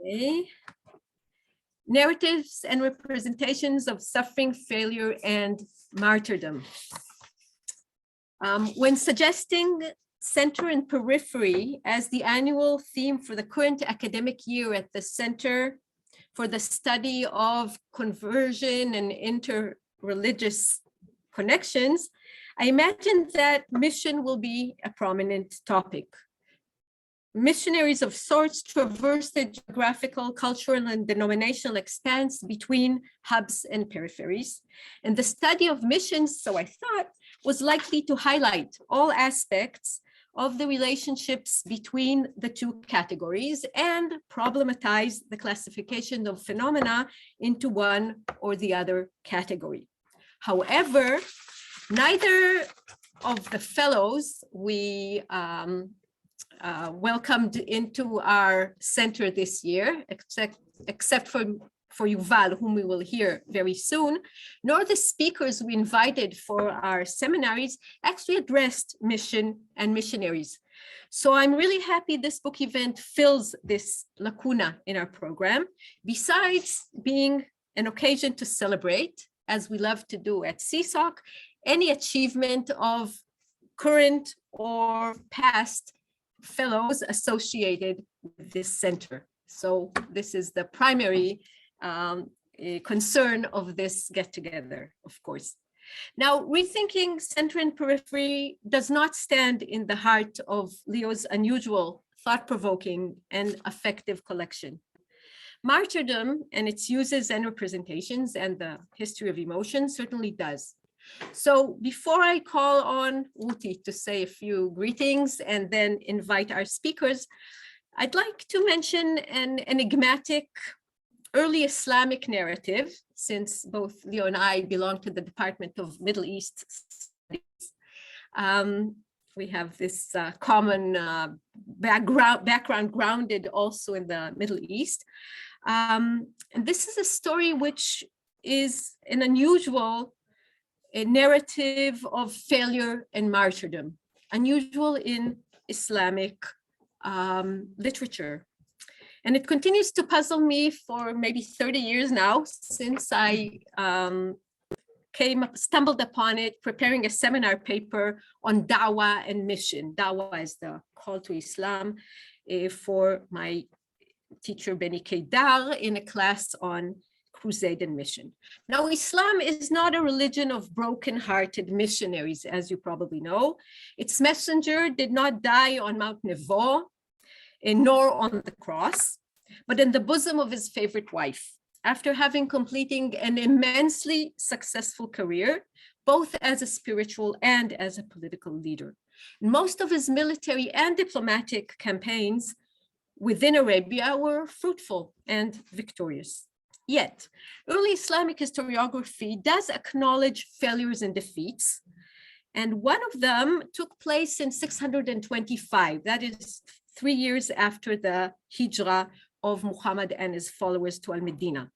Okay. Narratives and representations of suffering, failure, and martyrdom. When suggesting center and periphery as the annual theme for the current academic year at the Center for the Study of Conversion and Interreligious Connections, I imagine that mission will be a prominent topic. Missionaries of sorts traverse the geographical, cultural, and denominational expanse between hubs and peripheries. And the study of missions, so I thought, was likely to highlight all aspects of the relationships between the two categories and problematize the classification of phenomena into one or the other category. However, neither of the fellows we welcomed into our center this year, except for Yuval, whom we will hear very soon, nor the speakers we invited for our seminaries actually addressed mission and missionaries. So I'm really happy this book event fills this lacuna in our program, besides being an occasion to celebrate, as we love to do at CSoC, any achievement of current or past fellows associated with this center. So this is the primary concern of this get-together, of course. Now, rethinking center and periphery does not stand in the heart of Leo's unusual, thought-provoking, and effective collection. Martyrdom and its uses and representations and the history of emotion certainly does. So before I call on Ruthi to say a few greetings and then invite our speakers, I'd like to mention an enigmatic early Islamic narrative, since both Leo and I belong to the Department of Middle East Studies. We have this common background grounded also in the Middle East. And this is a story which is an unusual narrative of failure and martyrdom, unusual in Islamic literature. And it continues to puzzle me for maybe 30 years now, since I stumbled upon it preparing a seminar paper on dawah and mission. Dawah is the call to Islam for my teacher Beni Kedar in a class on crusade and mission. Now, Islam is not a religion of broken-hearted missionaries, as you probably know. Its messenger did not die on Mount Nebo, nor on the cross, but in the bosom of his favorite wife, after having completing an immensely successful career, both as a spiritual and as a political leader. Most of his military and diplomatic campaigns within Arabia were fruitful and victorious. Yet, early Islamic historiography does acknowledge failures and defeats, and one of them took place in 625. That is 3 years after the hijrah of Muhammad and his followers to Al-Medina.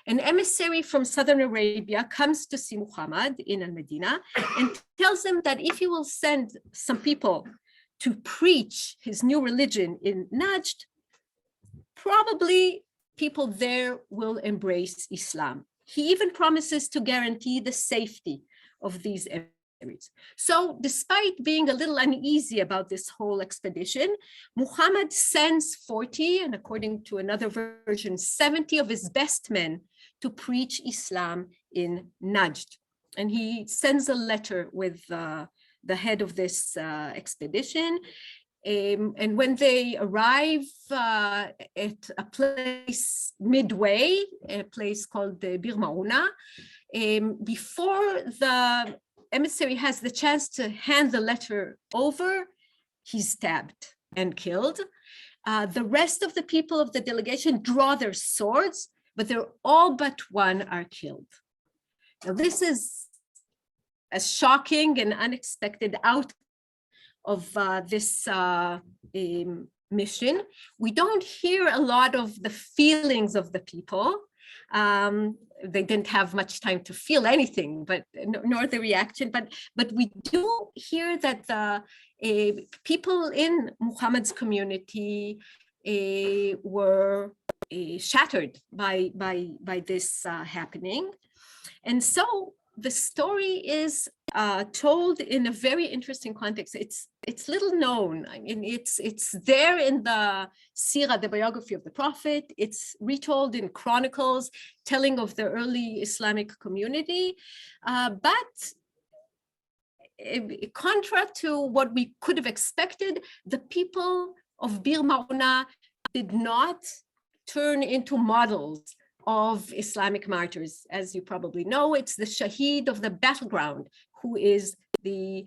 An emissary from southern Arabia comes to see Muhammad in Al-Medina and tells him that if he will send some people to preach his new religion in Najd, probably people there will embrace Islam. He even promises to guarantee the safety of these emissaries. So despite being a little uneasy about this whole expedition, Muhammad sends 40, and according to another version, 70 of his best men to preach Islam in Najd. And he sends a letter with the head of this expedition. And when they arrive at a place midway, a place called Bir Mauna, before the emissary has the chance to hand the letter over, he's stabbed and killed. The rest of the people of the delegation draw their swords, but they're all but one are killed. Now, this is a shocking and unexpected outcome of this mission. We don't hear a lot of the feelings of the people. They didn't have much time to feel anything, but nor the reaction. But we do hear that the people in Muhammad's community were shattered by this happening. And so the story is told in a very interesting context. It's little known. I mean, it's there in the Sirah, the biography of the Prophet. It's retold in chronicles telling of the early Islamic community. But contra to what we could have expected, the people of Bir Mauna did not turn into models of Islamic martyrs. As you probably know, it's the Shaheed of the battleground who is the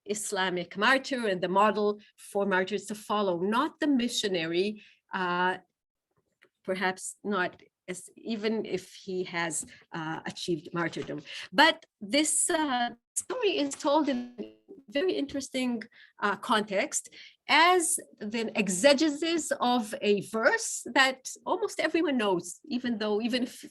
Islamic martyr and the model for martyrs to follow, not the missionary, perhaps not as, even if he has achieved martyrdom. But this story is told in a very interesting context as the exegesis of a verse that almost everyone knows, even if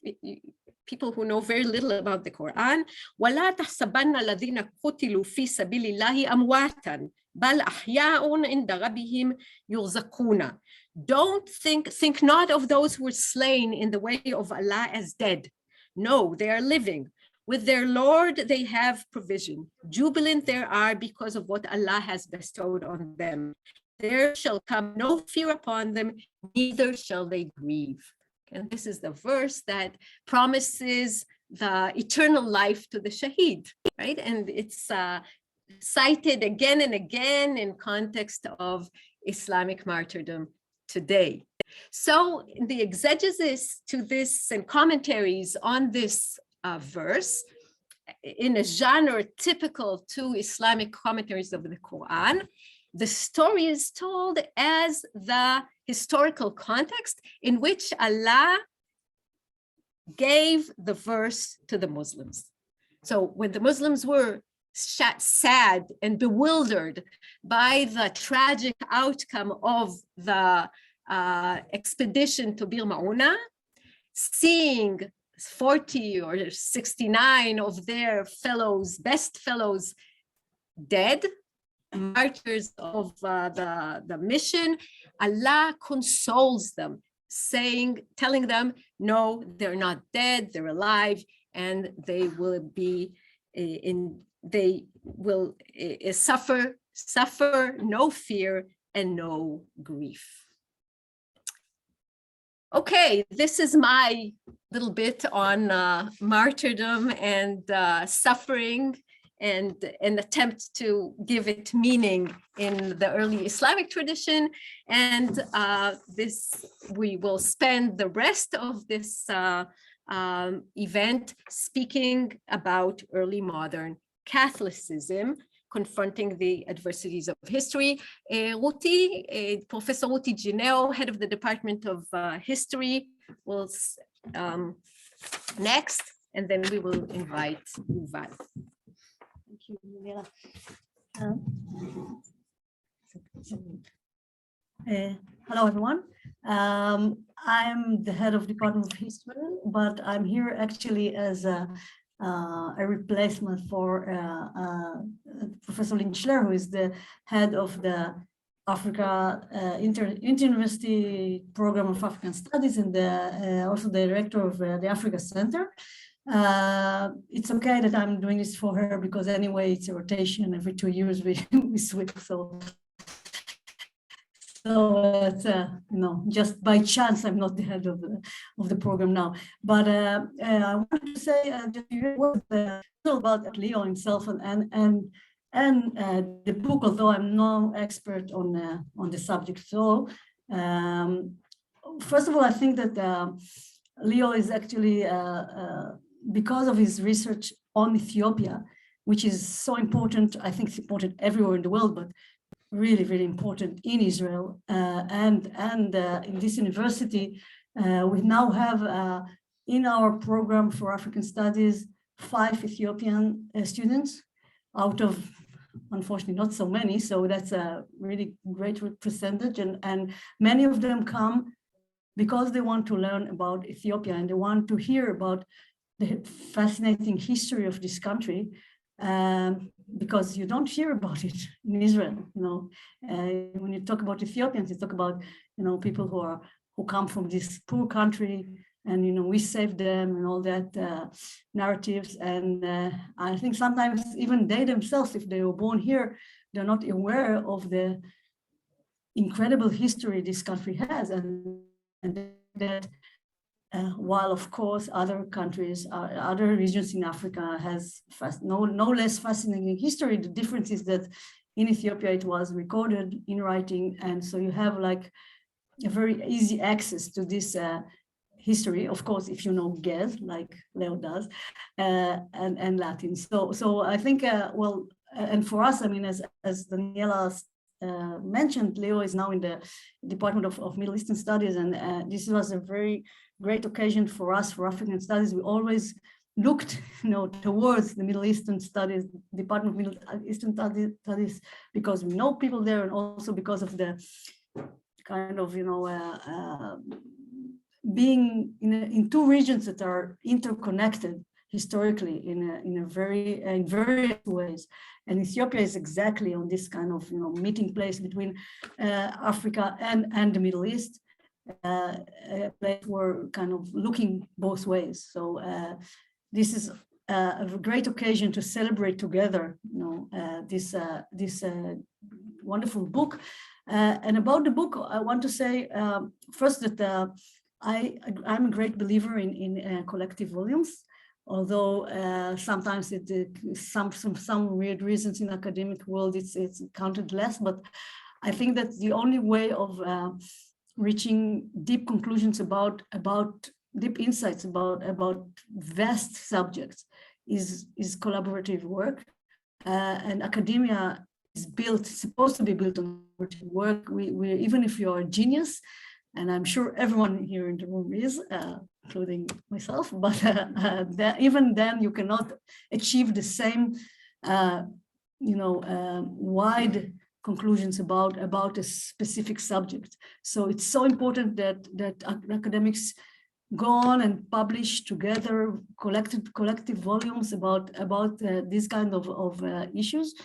people who know very little about the Quran. وَلَا تَحْسَبَنَّ الَّذِينَ قُتِلُوا فِي سَبِيلِ اللَّهِ أَمْوَاتًا بَلْ أَحْيَاءٌ عِنْدَ رَبِّهِمْ يُرْزَقُونَ. Don't think not of those who were slain in the way of Allah as dead. No, they are living. With their Lord, they have provision. Jubilant they are because of what Allah has bestowed on them. There shall come no fear upon them, neither shall they grieve. And this is the verse that promises the eternal life to the Shaheed, right? And it's cited again and again in context of Islamic martyrdom today. So the exegesis to this and commentaries on this verse in a genre typical to Islamic commentaries of the Quran, the story is told as the historical context in which Allah gave the verse to the Muslims. So when the Muslims were sad and bewildered by the tragic outcome of the expedition to Bir Mauna, seeing 40 or 69 of their best fellows dead, martyrs of the mission, Allah consoles them, telling them, no, they're not dead, they're alive, and they will be suffer no fear and no grief. Okay, this is my little bit on martyrdom and suffering and an attempt to give it meaning in the early Islamic tradition. And we will spend the rest of this event speaking about early modern Catholicism, confronting the adversities of history. Professor Ruth Ginio, head of the Department of History, will next, and then we will invite Yuval. Thank you, Daniella. Hello, everyone. I'm the head of the Department of History, but I'm here actually as a replacement for Professor Lindschler, who is the head of the Africa Inter-University Program of African Studies and also the director of the Africa Centre. It's okay that I'm doing this for her because anyway, it's a rotation. Every 2 years we switch. So it's, just by chance, I'm not the head of the program now. But I wanted to say just about Leo himself and the book, although I'm no expert on the subject. So first of all, I think that Leo is actually, because of his research on Ethiopia, which is so important, I think it's important everywhere in the world, but really, really important in Israel and in this university. We now have in our program for African Studies 5 Ethiopian students out of, unfortunately, not so many. So that's a really great percentage. And many of them come because they want to learn about Ethiopia and they want to hear about the fascinating history of this country. because you don't hear about it in Israel. When you talk about Ethiopians, you talk about people who come from this poor country, and we saved them and all that narratives. And I think sometimes even they themselves, if they were born here, they're not aware of the incredible history this country has, and that while of course other countries, other regions in Africa has no less fascinating history, the difference is that in Ethiopia it was recorded in writing, and so you have like a very easy access to this history, of course, if you know Gev, like Leo does, and Latin. So I think, and for us, I mean, as Daniella mentioned, Leo is now in the Department of Middle Eastern Studies, and this was a very great occasion for us, for African Studies. We always looked, towards the Middle Eastern Studies, Department of Middle Eastern Studies, because we know people there, and also because of the kind of, being in two regions that are interconnected historically in various ways. And Ethiopia is exactly on this kind of meeting place between Africa and the Middle East, a place where kind of looking both ways. So this is a great occasion to celebrate together, this wonderful book. And about the book, I want to say first that I'm a great believer in collective volumes. Although sometimes some weird reasons in academic world it's counted less, but I think that the only way of reaching deep conclusions about deep insights about vast subjects is collaborative work, and academia is supposed to be built on collaborative work. We even if you are a genius, and I'm sure everyone here in the room is, including myself, but even then you cannot achieve the same, wide conclusions about a specific subject. So it's so important that academics go on and publish together collective volumes about these kind of issues.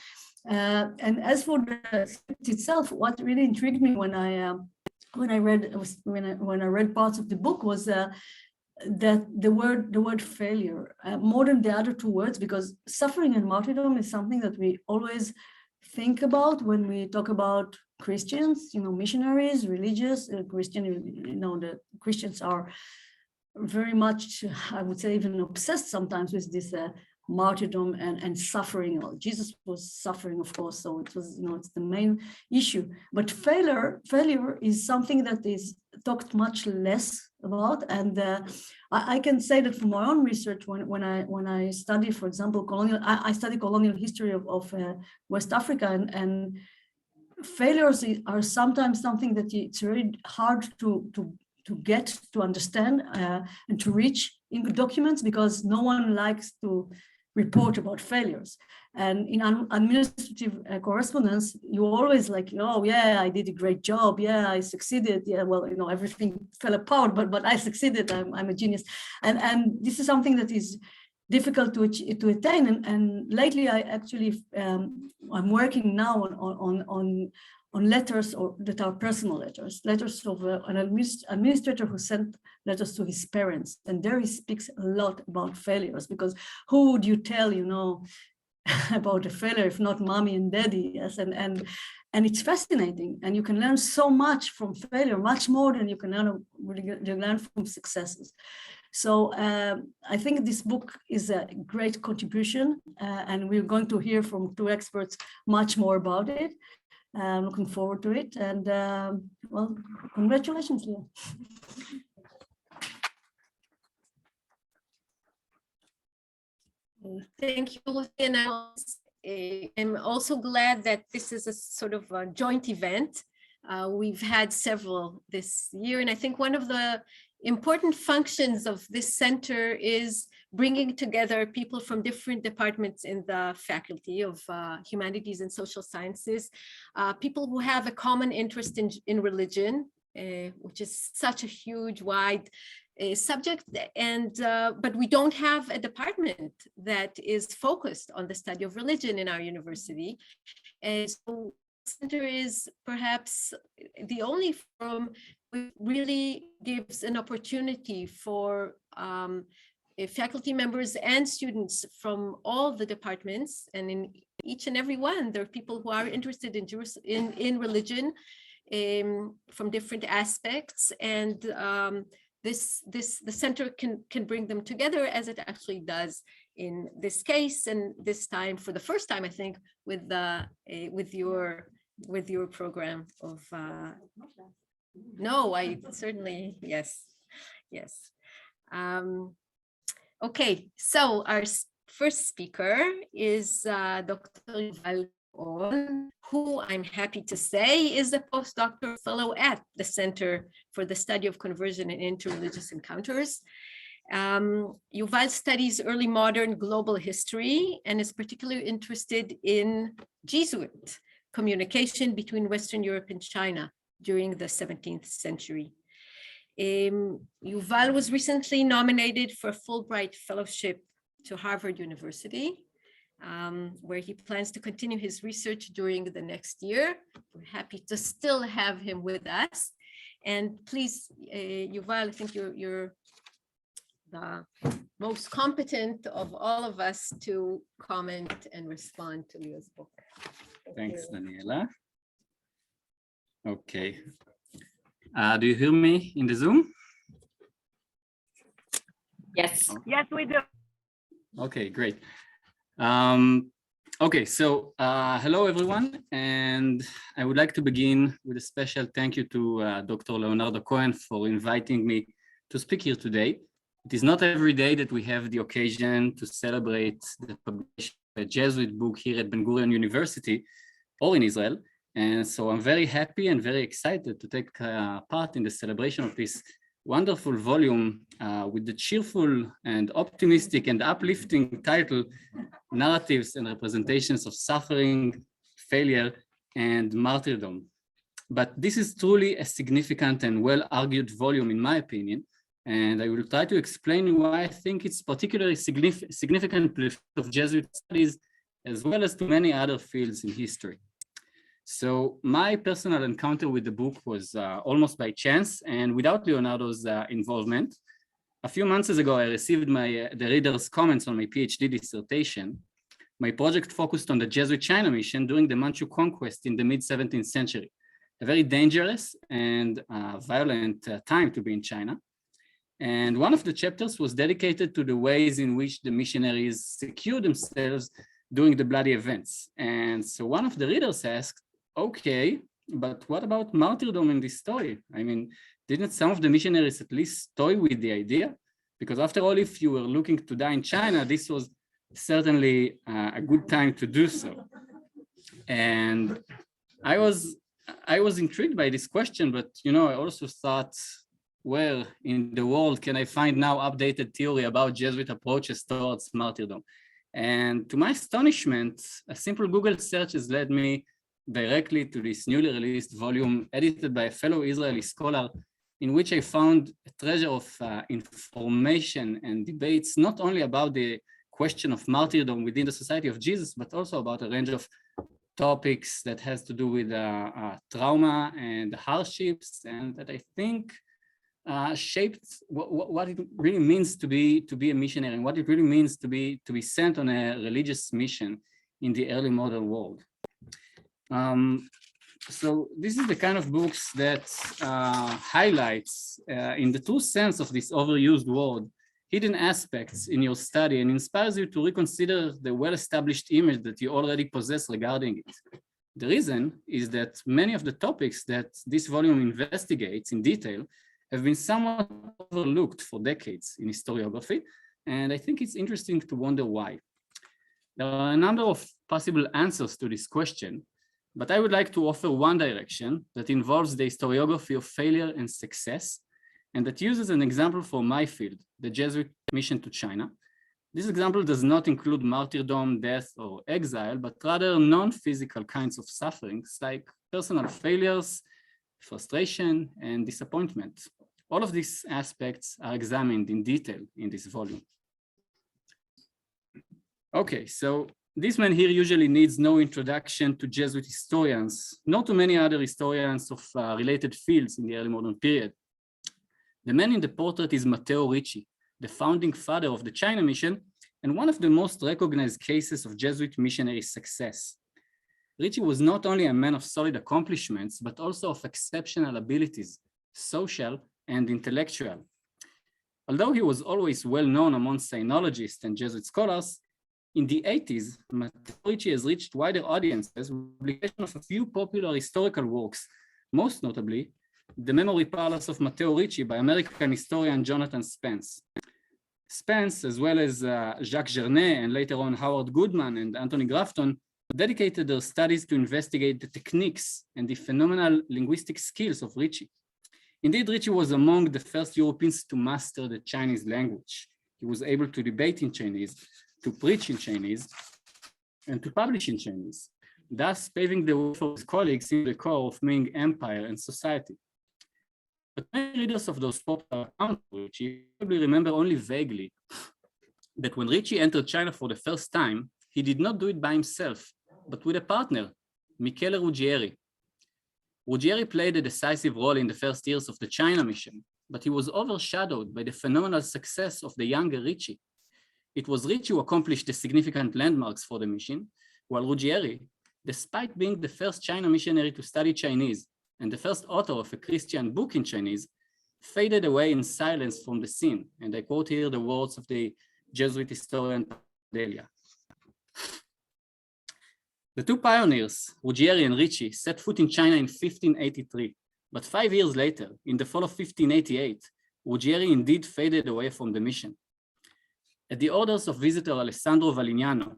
And as for the script itself, what really intrigued me when I read parts of the book was that the word failure, more than the other two words, because suffering and martyrdom is something that we always think about when we talk about Christians, missionaries, religious, Christian, the Christians are very much, I would say, even obsessed sometimes with this martyrdom and suffering. Well, Jesus was suffering, of course, so it was, it's the main issue. But failure is something that is talked much less about. And I can say that from my own research, when I study, for example, I study colonial history of West Africa, and failures are sometimes something that it's very hard to get to understand and to reach in documents, because no one likes to report about failures. And in administrative correspondence, you always like, oh yeah, I did a great job, yeah, I succeeded, yeah, well, everything fell apart, but I succeeded, I'm a genius. And this is something that is difficult to attain. And lately I actually I'm working now on letters that are personal letters of an administrator who sent letters to his parents, and there he speaks a lot about failures, because who would you tell, about a failure if not mommy and daddy? Yes, and it's fascinating, and you can learn so much from failure, much more than you can learn from successes. So I think this book is a great contribution, and we're going to hear from two experts much more about it. I'm looking forward to it, and well, congratulations, Leo. Thank you, Ruth. And I'm also glad that this is a sort of a joint event. We've had several this year, and I think one of the important functions of this center is bringing together people from different departments in the Faculty of Humanities and Social Sciences, people who have a common interest in religion, which is such a huge, wide subject, and but we don't have a department that is focused on the study of religion in our university. And so center is perhaps the only forum which really gives an opportunity for faculty members and students from all the departments, and in each and every one, there are people who are interested in religion from different aspects, and the center can bring them together, as it actually does in this case, and this time for the first time, I think, with your program of no, I certainly, yes. Okay, so our first speaker is Dr. Yuval, who I'm happy to say is a postdoctoral fellow at the Center for the Study of Conversion and Interreligious Encounters. Yuval studies early modern global history and is particularly interested in Jesuit communication between Western Europe and China during the 17th century. Yuval was recently nominated for a Fulbright Fellowship to Harvard University, where he plans to continue his research during the next year. We're happy to still have him with us. And please, Yuval, I think you're the most competent of all of us to comment and respond to Leo's book. Thanks, Daniella. Okay. Do you hear me in the Zoom? Yes. Yes, we do. Okay, great. Okay, so hello everyone, and I would like to begin with a special thank you to Dr. Leonardo Cohen for inviting me to speak here today. It is not every day that we have the occasion to celebrate the publication of a Jesuit book here at Ben-Gurion University or in Israel. And so I'm very happy and very excited to take part in the celebration of this wonderful volume with the cheerful and optimistic and uplifting title, Narratives and Representations of Suffering, Failure, and Martyrdom. But this is truly a significant and well-argued volume, in my opinion, and I will try to explain why I think it's particularly significant of Jesuit studies, as well as to many other fields in history. So my personal encounter with the book was almost by chance and without Leonardo's involvement. A few months ago, I received the reader's comments on my PhD dissertation. My project focused on the Jesuit China mission during the Manchu conquest in the mid-17th century, a very dangerous and violent time to be in China. And one of the chapters was dedicated to the ways in which the missionaries secured themselves during the bloody events. And so one of the readers asked, okay, but what about martyrdom in this story? I mean, didn't some of the missionaries at least toy with the idea? Because after all, if you were looking to die in China, this was certainly a good time to do so. And I was intrigued by this question, but I also thought, where in the world can I find now updated theory about Jesuit approaches towards martyrdom? And to my astonishment, a simple Google search has led me directly to this newly released volume edited by a fellow Israeli scholar, in which I found a treasure of information and debates, not only about the question of martyrdom within the Society of Jesus, but also about a range of topics that has to do with trauma and hardships, and that I think shaped what it really means to be a missionary, and what it really means to be sent on a religious mission in the early modern world. So this is the kind of books that highlights, in the true sense of this overused word, hidden aspects in your study and inspires you to reconsider the well-established image that you already possess regarding it. The reason is that many of the topics that this volume investigates in detail have been somewhat overlooked for decades in historiography, and I think it's interesting to wonder why. There are a number of possible answers to this question, but I would like to offer one direction that involves the historiography of failure and success, and that uses an example from my field, the Jesuit mission to China. This example does not include martyrdom, death, or exile, but rather non-physical kinds of sufferings like personal failures, frustration, and disappointment. All of these aspects are examined in detail in this volume. Okay, so this man here usually needs no introduction to Jesuit historians, nor to many other historians of related fields in the early modern period. The man in the portrait is Matteo Richie, the founding father of the China mission, and one of the most recognized cases of Jesuit missionary success. Richie was not only a man of solid accomplishments, but also of exceptional abilities, social and intellectual. Although he was always well known among sinologists and Jesuit scholars, in the 80s, Matteo Richie has reached wider audiences with publication of a few popular historical works, most notably, The Memory Palace of Matteo Richie by American historian Jonathan Spence. Spence, as well as Jacques Gernet and later on Howard Goodman and Anthony Grafton, dedicated their studies to investigate the techniques and the phenomenal linguistic skills of Richie. Indeed, Richie was among the first Europeans to master the Chinese language. He was able to debate in Chinese, to preach in Chinese, and to publish in Chinese, thus paving the way for his colleagues in the core of Ming Empire and society. But many readers of those popular accounts of Richie probably remember only vaguely that when Richie entered China for the first time, he did not do it by himself, but with a partner, Michele Ruggieri. Ruggieri played a decisive role in the first years of the China mission, but he was overshadowed by the phenomenal success of the younger Richie. It was Richie who accomplished the significant landmarks for the mission, while Ruggieri, despite being the first China missionary to study Chinese and the first author of a Christian book in Chinese, faded away in silence from the scene. And I quote here the words of the Jesuit historian Daniella. The two pioneers, Ruggieri and Richie, set foot in China in 1583, but 5 years later, in the fall of 1588, Ruggieri indeed faded away from the mission. At the orders of visitor Alessandro Valignano,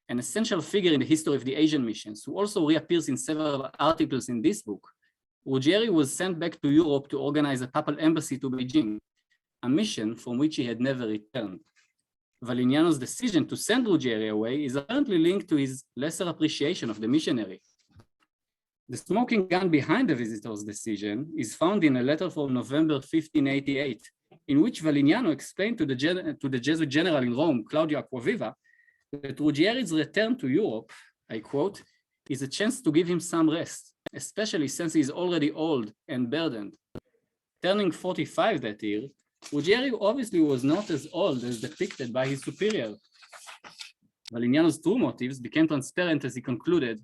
an essential figure in the history of the Asian missions, who also reappears in several articles in this book, Ruggieri was sent back to Europe to organize a papal embassy to Beijing, a mission from which he had never returned. Valignano's decision to send Ruggieri away is apparently linked to his lesser appreciation of the missionary. The smoking gun behind the visitor's decision is found in a letter from November 1588, in which Valignano explained to the Jesuit general in Rome, Claudio Acquaviva, that Ruggieri's return to Europe, I quote, is a chance to give him some rest, especially since he is already old and burdened. Turning 45 that year, Ruggieri obviously was not as old as depicted by his superior. Valignano's true motives became transparent as he concluded,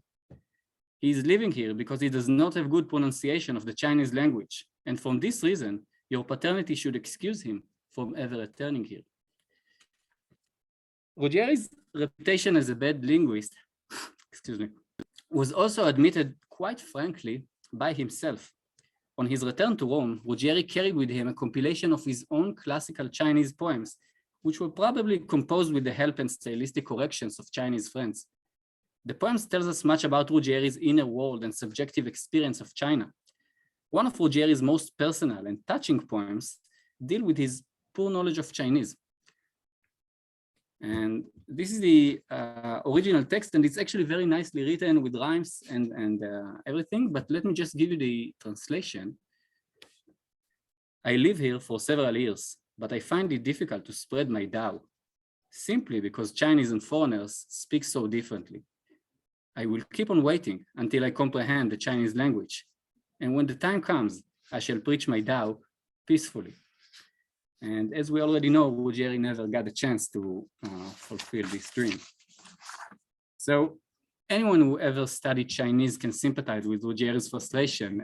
he is living here because he does not have good pronunciation of the Chinese language, and from this reason, your paternity should excuse him from ever returning here. Ruggieri's reputation as a bad linguist, was also admitted quite frankly by himself. On his return to Rome, Ruggieri carried with him a compilation of his own classical Chinese poems, which were probably composed with the help and stylistic corrections of Chinese friends. The poems tells us much about Ruggieri's inner world and subjective experience of China. One of Ruggieri's most personal and touching poems deal with his poor knowledge of Chinese. And this is the original text, and it's actually very nicely written with rhymes and everything, but let me just give you the translation. I live here for several years, but I find it difficult to spread my Tao, simply because Chinese and foreigners speak so differently. I will keep on waiting until I comprehend the Chinese language, and when the time comes, I shall preach my Tao peacefully. And as we already know, Ruggieri never got a chance to fulfill this dream. So anyone who ever studied Chinese can sympathize with Ruggieri's frustration.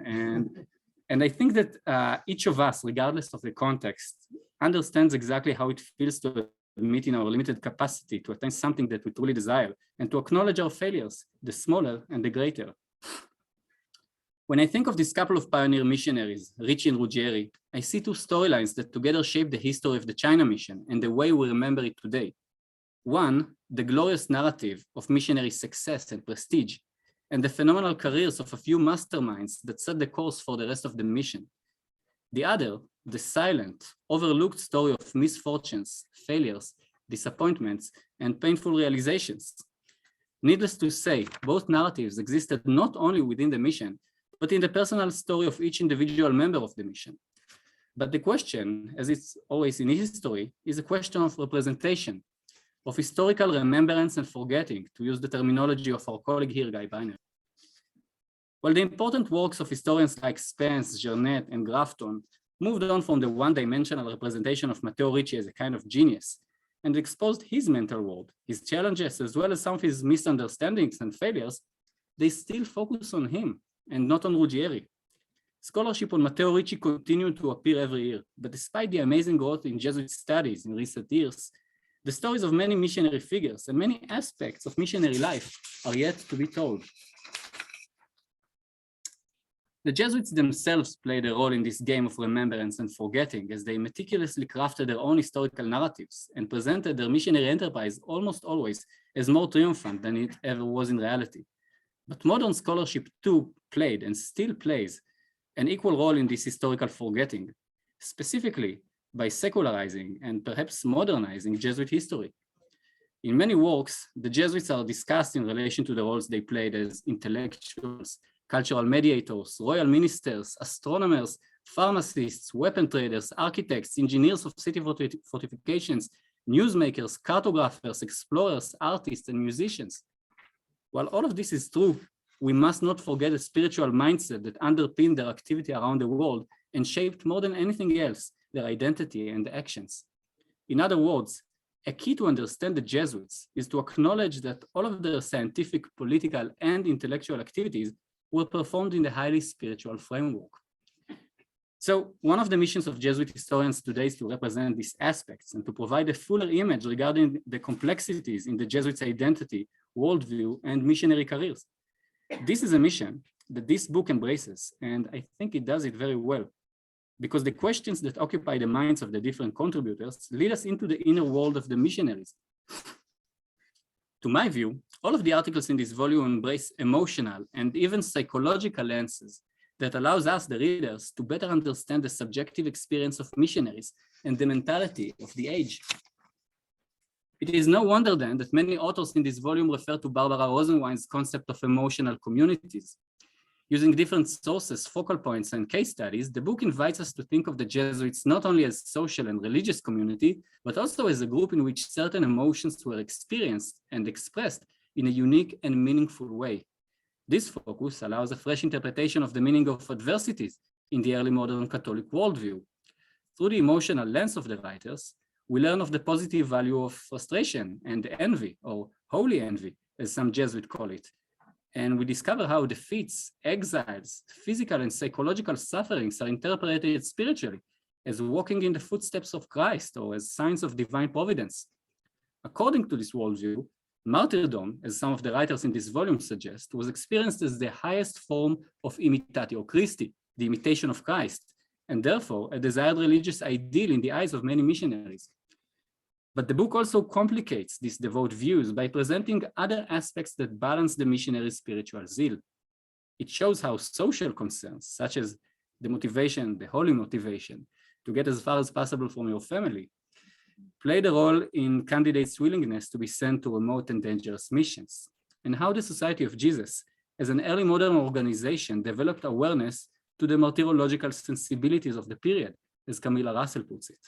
And I think that each of us, regardless of the context, understands exactly how it feels to admit in our limited capacity to attain something that we truly desire and to acknowledge our failures, the smaller and the greater. When I think of this couple of pioneer missionaries, Richie and Ruggieri, I see two storylines that together shape the history of the China mission and the way we remember it today. One, the glorious narrative of missionary success and prestige, and the phenomenal careers of a few masterminds that set the course for the rest of the mission. The other, the silent, overlooked story of misfortunes, failures, disappointments, and painful realizations. Needless to say, both narratives existed not only within the mission, but in the personal story of each individual member of the mission. But the question, as it's always in history, is a question of representation, of historical remembrance and forgetting, to use the terminology of our colleague here, Guy Biner. While the important works of historians like Spence, Jernet, and Grafton moved on from the one-dimensional representation of Matteo Richie as a kind of genius and exposed his mental world, his challenges, as well as some of his misunderstandings and failures, they still focus on him and not on Ruggieri. Scholarship on Matteo Richie continued to appear every year, but despite the amazing growth in Jesuit studies in recent years, the stories of many missionary figures and many aspects of missionary life are yet to be told. The Jesuits themselves played a role in this game of remembrance and forgetting, as they meticulously crafted their own historical narratives and presented their missionary enterprise almost always as more triumphant than it ever was in reality. But modern scholarship too played and still plays an equal role in this historical forgetting, specifically by secularizing and perhaps modernizing Jesuit history. In many works, the Jesuits are discussed in relation to the roles they played as intellectuals, cultural mediators, royal ministers, astronomers, pharmacists, weapon traders, architects, engineers of city fortifications, newsmakers, cartographers, explorers, artists, and musicians. While all of this is true, we must not forget the spiritual mindset that underpinned their activity around the world and shaped more than anything else their identity and actions. In other words, a key to understand the Jesuits is to acknowledge that all of their scientific, political, and intellectual activities were performed in the highly spiritual framework. So one of the missions of Jesuit historians today is to represent these aspects and to provide a fuller image regarding the complexities in the Jesuits' identity, worldview, and missionary careers. This is a mission that this book embraces, and I think it does it very well, because the questions that occupy the minds of the different contributors lead us into the inner world of the missionaries. To my view, all of the articles in this volume embrace emotional and even psychological lenses that allows us, the readers, to better understand the subjective experience of missionaries and the mentality of the age. It is no wonder then that many authors in this volume refer to Barbara Rosenwein's concept of emotional communities. Using different sources, focal points, and case studies, the book invites us to think of the Jesuits not only as social and religious community, but also as a group in which certain emotions were experienced and expressed in a unique and meaningful way. This focus allows a fresh interpretation of the meaning of adversities in the early modern Catholic worldview. Through the emotional lens of the writers, we learn of the positive value of frustration and envy, or holy envy, as some Jesuits call it. And we discover how defeats, exiles, physical and psychological sufferings are interpreted spiritually as walking in the footsteps of Christ or as signs of divine providence. According to this worldview, martyrdom, as some of the writers in this volume suggest, was experienced as the highest form of imitatio Christi, the imitation of Christ, and therefore a desired religious ideal in the eyes of many missionaries. But the book also complicates these devout views by presenting other aspects that balance the missionary's spiritual zeal. It shows how social concerns, such as the motivation, the holy motivation, to get as far as possible from your family, played a role in candidates' willingness to be sent to remote and dangerous missions, and how the Society of Jesus, as an early modern organization, developed awareness to the martyrological sensibilities of the period, as Camilla Russell puts it.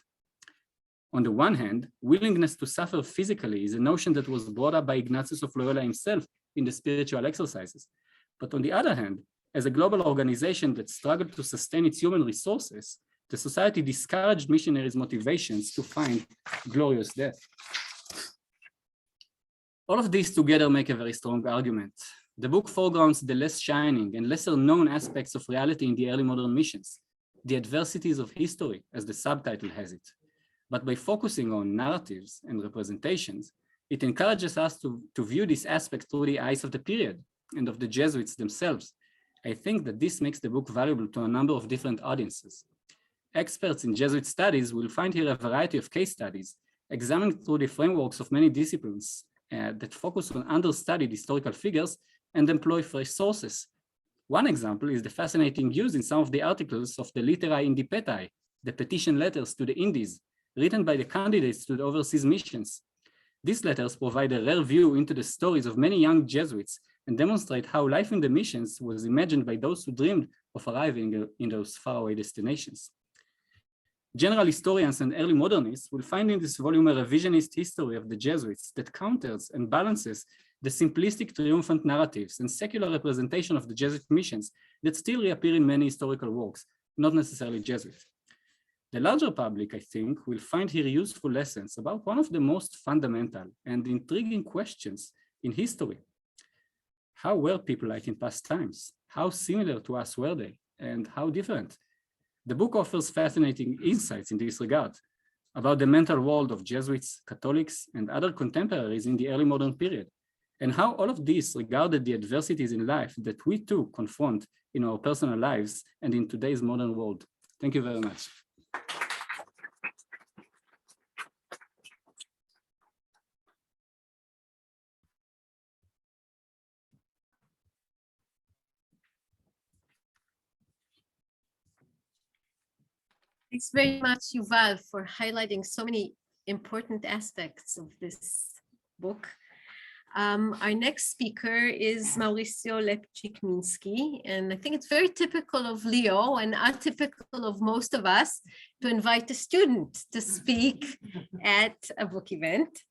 On the one hand, willingness to suffer physically is a notion that was brought up by Ignatius of Loyola himself in the spiritual exercises. But on the other hand, as a global organization that struggled to sustain its human resources, the society discouraged missionaries' motivations to find glorious death. All of these together make a very strong argument. The book foregrounds the less shining and lesser known aspects of reality in the early modern missions, the adversities of history, as the subtitle has it. But by focusing on narratives and representations, it encourages us to view this aspect through the eyes of the period and of the Jesuits themselves. I think that this makes the book valuable to a number of different audiences. Experts in Jesuit studies will find here a variety of case studies, examined through the frameworks of many disciplines that focus on understudied historical figures and employ fresh sources. One example is the fascinating use in some of the articles of the Litterae Indipetae, the petition letters to the Indies, written by the candidates to the overseas missions. These letters provide a rare view into the stories of many young Jesuits and demonstrate how life in the missions was imagined by those who dreamed of arriving in those faraway destinations. General historians and early modernists will find in this volume a revisionist history of the Jesuits that counters and balances the simplistic triumphant narratives and secular representation of the Jesuit missions that still reappear in many historical works, not necessarily Jesuit. The larger public, I think, will find here useful lessons about one of the most fundamental and intriguing questions in history. How were people like in past times? How similar to us were they? And how different? The book offers fascinating insights in this regard about the mental world of Jesuits, Catholics, and other contemporaries in the early modern period, and how all of this regarded the adversities in life that we too confront in our personal lives and in today's modern world. Thank you very much. Thanks very much, Yuval, for highlighting so many important aspects of this book. Our next speaker is Mauricio Lapchik, and I think it's very typical of Leo and atypical of most of us to invite a student to speak at a book event.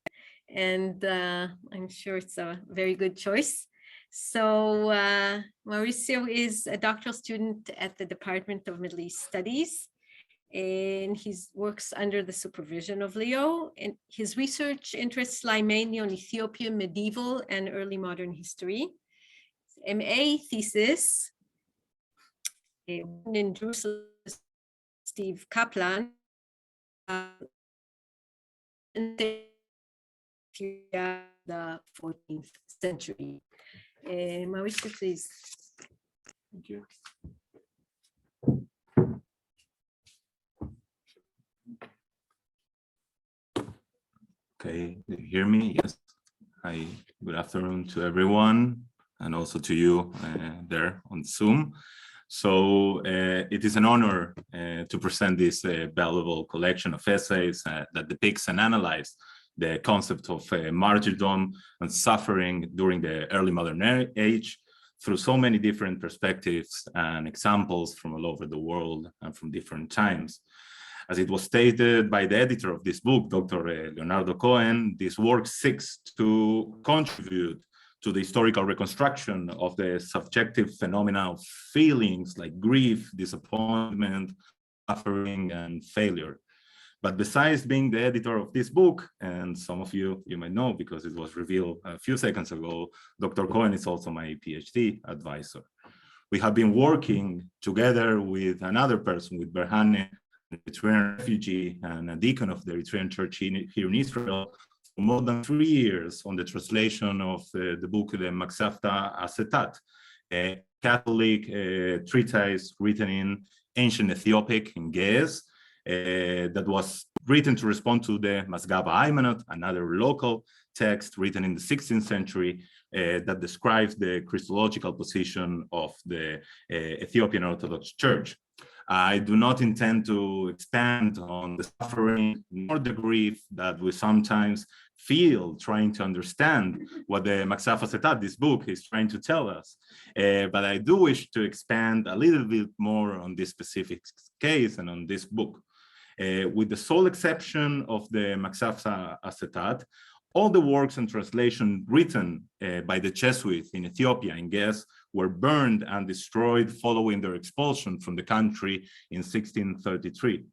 And I'm sure it's a very good choice. So Mauricio is a doctoral student at the Department of Middle East Studies, and he works under the supervision of Leo, and his research interests lie mainly on Ethiopian medieval and early modern history. His MA thesis in Jerusalem, Steve Kaplan, in the 14th century. Mauricio, please. Thank you. Okay, do you hear me? Yes. Hi, good afternoon to everyone, and also to you there on Zoom. So it is an honor to present this valuable collection of essays that depicts and analyze the concept of martyrdom and suffering during the early modern age through so many different perspectives and examples from all over the world and from different times. As it was stated by the editor of this book, Dr. Leonardo Cohen, this work seeks to contribute to the historical reconstruction of the subjective phenomena of feelings like grief, disappointment, suffering, and failure. But besides being the editor of this book, and some of you might know because it was revealed a few seconds ago, Dr. Cohen is also my PhD advisor. We have been working together with another person, with Berhane, an Eritrean refugee and a deacon of the Eritrean church here in Israel, for more than 3 years on the translation of the book, the Maksafta Asetat, a Catholic treatise written in ancient Ethiopic, in Ge'ez, that was written to respond to the Masgava Aymanot, another local text written in the 16th century that describes the Christological position of the Ethiopian Orthodox Church. I do not intend to expand on the suffering nor the grief that we sometimes feel trying to understand what the Maksaf Asetat, this book, is trying to tell us. But I do wish to expand a little bit more on this specific case and on this book. With the sole exception of the Maksaf Asetat, all the works and translation written by the Jesuits in Ethiopia, in Ge'ez, were burned and destroyed following their expulsion from the country in 1633.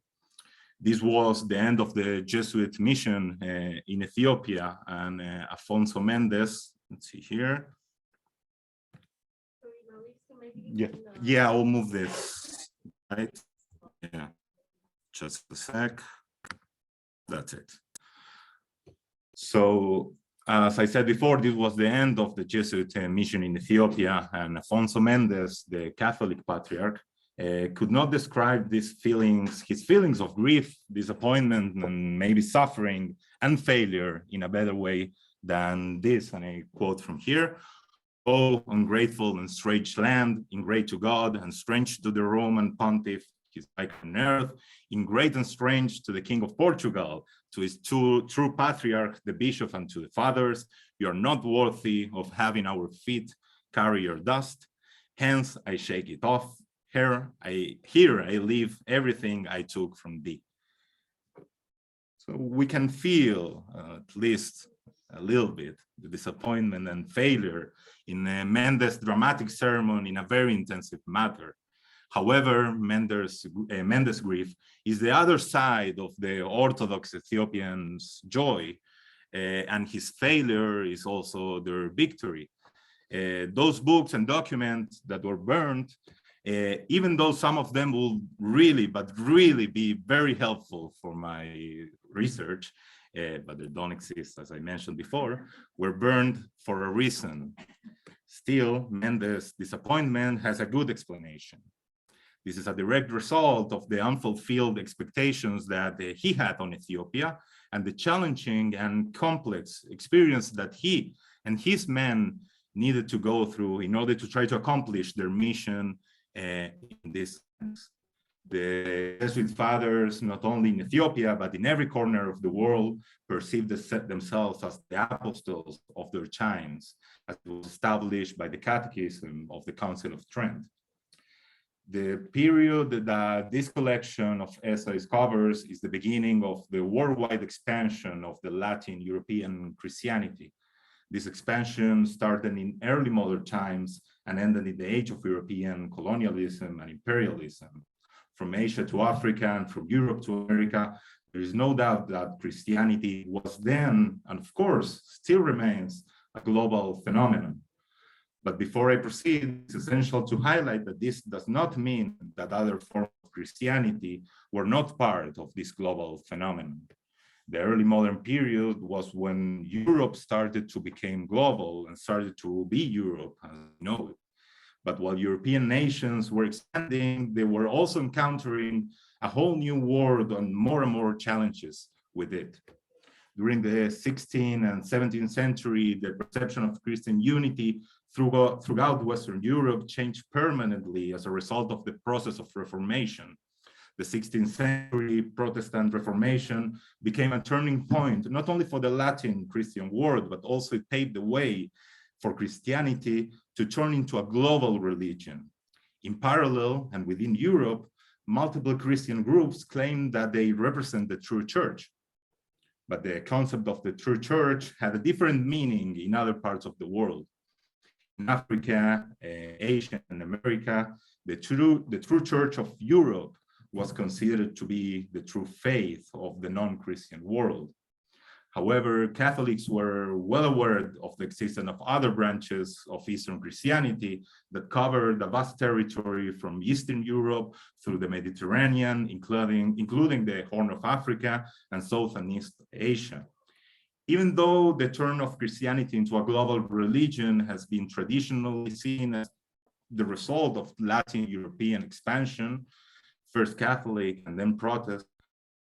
This was the end of the Jesuit mission in Ethiopia, and Afonso Mendes, let's see here. Yeah, I'll move this, right? Yeah, just a sec. That's it. So, as I said before, this was the end of the Jesuit mission in Ethiopia, and Afonso Mendes, the Catholic Patriarch, could not describe these feelings, his feelings of grief, disappointment, and maybe suffering and failure in a better way than this. And I quote from here: "Oh, ungrateful and strange land, ingrate to God and strange to the Roman pontiff, his like on earth, ingrate and strange to the King of Portugal, to his true patriarch, the bishop, and to the fathers. You are not worthy of having our feet carry your dust. Hence, I shake it off. Here I leave everything I took from thee. So we can feel, at least a little bit, the disappointment and failure in Mendes' dramatic sermon in a very intensive matter. However, Mendes' grief is the other side of the Orthodox Ethiopians' joy, and his failure is also their victory. Those books and documents that were burned, even though some of them will really be very helpful for my research, but they don't exist, as I mentioned before, were burned for a reason. Still, Mendes' disappointment has a good explanation. This is a direct result of the unfulfilled expectations that he had on Ethiopia and the challenging and complex experience that he and his men needed to go through in order to try to accomplish their mission in this sense. The Jesuit fathers, not only in Ethiopia, but in every corner of the world, perceived themselves as the apostles of their times, as it was established by the Catechism of the Council of Trent. The period that this collection of essays covers is the beginning of the worldwide expansion of the Latin European Christianity. This expansion started in early modern times and ended in the age of European colonialism and imperialism. From Asia to Africa and from Europe to America, there is no doubt that Christianity was then, and of course, still remains, a global phenomenon. But before I proceed, it's essential to highlight that this does not mean that other forms of Christianity were not part of this global phenomenon. The early modern period was when Europe started to become global and started to be Europe as we know it. But while European nations were expanding, they were also encountering a whole new world and more challenges with it. During the 16th and 17th century, the perception of Christian unity throughout Western Europe changed permanently as a result of the process of Reformation. The 16th century Protestant Reformation became a turning point, not only for the Latin Christian world, but also it paved the way for Christianity to turn into a global religion. In parallel, and within Europe, multiple Christian groups claimed that they represent the true church. But the concept of the true church had a different meaning in other parts of the world. In Africa, Asia, and America, the true church of Europe was considered to be the true faith of the non-Christian world. However, Catholics were well aware of the existence of other branches of Eastern Christianity that covered a vast territory from Eastern Europe through the Mediterranean, including the Horn of Africa and South and East Asia. Even though the turn of Christianity into a global religion has been traditionally seen as the result of Latin European expansion, first Catholic and then Protestant,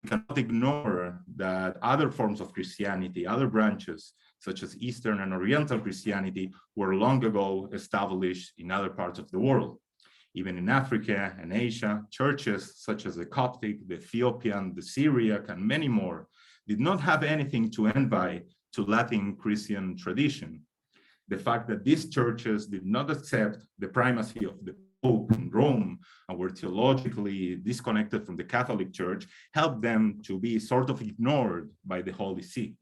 we cannot ignore that other forms of Christianity, other branches, such as Eastern and Oriental Christianity, were long ago established in other parts of the world. Even in Africa and Asia, churches such as the Coptic, the Ethiopian, the Syriac, and many more did not have anything to envy to Latin Christian tradition. The fact that these churches did not accept the primacy of the Pope in Rome and were theologically disconnected from the Catholic Church helped them to be sort of ignored by the Holy See.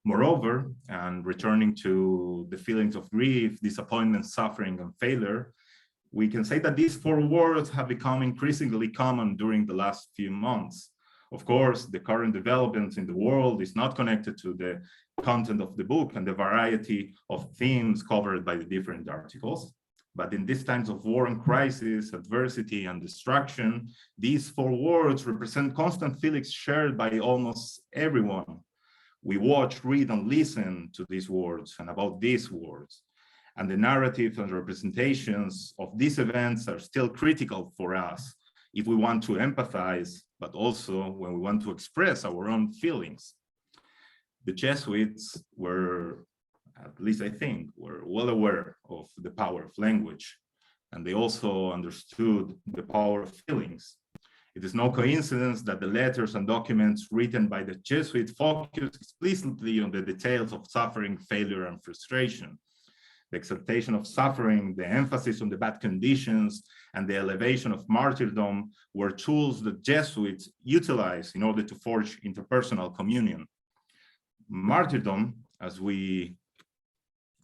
Moreover, and returning to the feelings of grief, disappointment, suffering, and failure, we can say that these four words have become increasingly common during the last few months. Of course, the current developments in the world is not connected to the content of the book and the variety of themes covered by the different articles. But in these times of war and crisis, adversity and destruction, these four words represent constant feelings shared by almost everyone. We watch, read, and listen to these words and about these words. And the narratives and representations of these events are still critical for us if we want to empathize, but also when we want to express our own feelings. The Jesuits were, at least I think, were well aware of the power of language, and they also understood the power of feelings. It is no coincidence that the letters and documents written by the Jesuits focus explicitly on the details of suffering, failure, and frustration. the exaltation of suffering, the emphasis on the bad conditions, and the elevation of martyrdom were tools that Jesuits utilized in order to forge interpersonal communion. Martyrdom, as we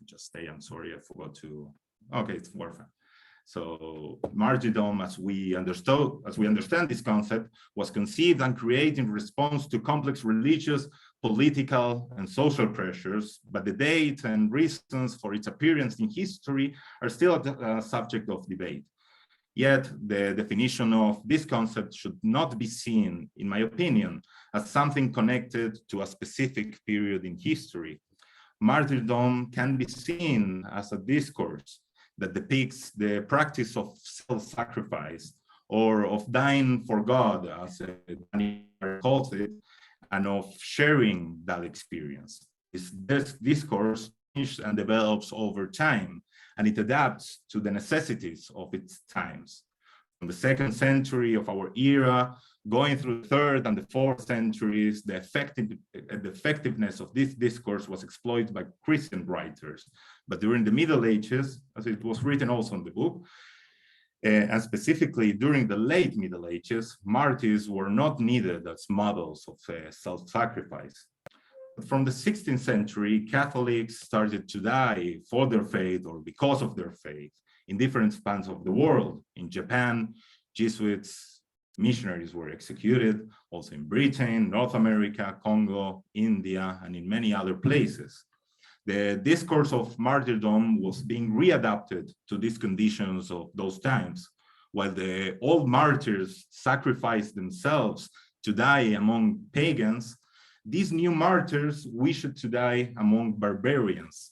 just stay, I'm sorry, I forgot to, okay, it's warfare. So martyrdom, as we understand this concept, was conceived and created in response to complex religious, political, and social pressures, but the date and reasons for its appearance in history are still a subject of debate. Yet the definition of this concept should not be seen, in my opinion, as something connected to a specific period in history. Martyrdom can be seen as a discourse that depicts the practice of self-sacrifice or of dying for God, as Daniella calls it, and of sharing that experience. This discourse changes and develops over time, and it adapts to the necessities of its times. From the 2nd century of our era, going through the 3rd and the 4th centuries, the effectiveness of this discourse was exploited by Christian writers. But during the Middle Ages, as it was written also in the book, and specifically during the late Middle Ages, martyrs were not needed as models of self-sacrifice. From the 16th century, Catholics started to die for their faith or because of their faith in different spans of the world. In Japan, Jesuits, missionaries were executed, also in Britain, North America, Congo, India, and in many other places. The discourse of martyrdom was being readapted to these conditions of those times. While the old martyrs sacrificed themselves to die among pagans, these new martyrs wished to die among barbarians,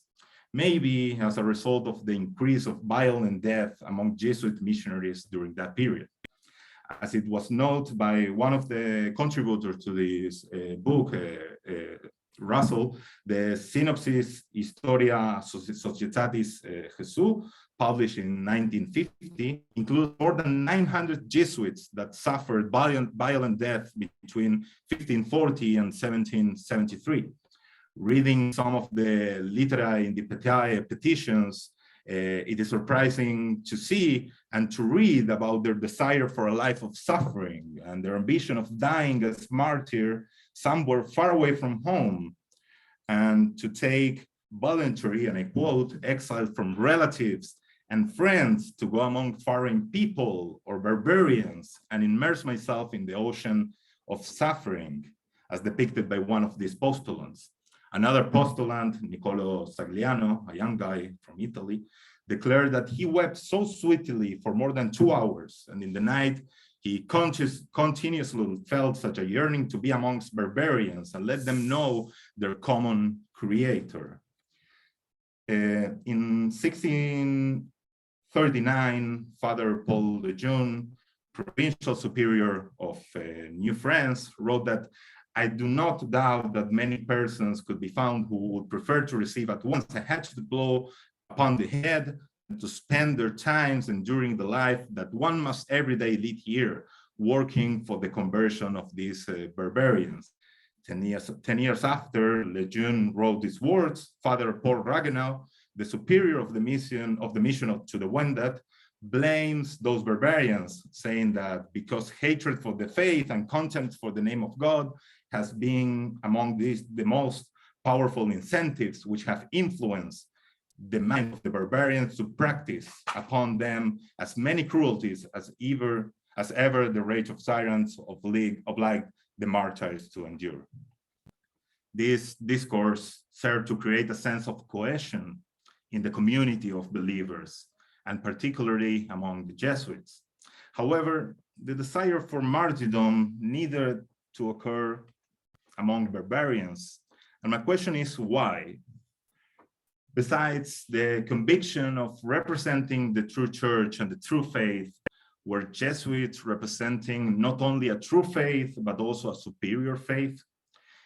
maybe as a result of the increase of violent death among Jesuit missionaries during that period. As it was noted by one of the contributors to this book, Russell, the Synopsis Historia Societatis Jesu, published in 1950, includes more than 900 Jesuits that suffered violent death between 1540 and 1773. Reading some of the Litera Indipetae petitions, it is surprising to see and to read about their desire for a life of suffering and their ambition of dying as martyr somewhere far away from home, and to take voluntary, and I quote, exile from relatives and friends to go among foreign people or barbarians and immerse myself in the ocean of suffering, as depicted by one of these postulants. Another postulant, Niccolo Sagliano, a young guy from Italy, declared that he wept so sweetly for more than 2 hours, and in the night he continuously felt such a yearning to be amongst barbarians and let them know their common creator. In 1639, Father Paul Lejeune, provincial superior of New France, wrote that, "I do not doubt that many persons could be found who would prefer to receive at once a hatchet blow upon the head and to spend their times enduring the life that one must every day lead here, working for the conversion of these barbarians." 10 years after Lejeune wrote these words, Father Paul Ragueneau, the superior of the mission to the Wendat, blames those barbarians, saying that because hatred for the faith and contempt for the name of God has been among the most powerful incentives which have influenced the mind of the barbarians to practice upon them as many cruelties as ever the rage of tyrants obliged the martyrs to endure. This discourse served to create a sense of cohesion in the community of believers, and particularly among the Jesuits. However, the desire for martyrdom needed to occur among barbarians. And my question is why? Besides the conviction of representing the true church and the true faith, were Jesuits representing not only a true faith, but also a superior faith?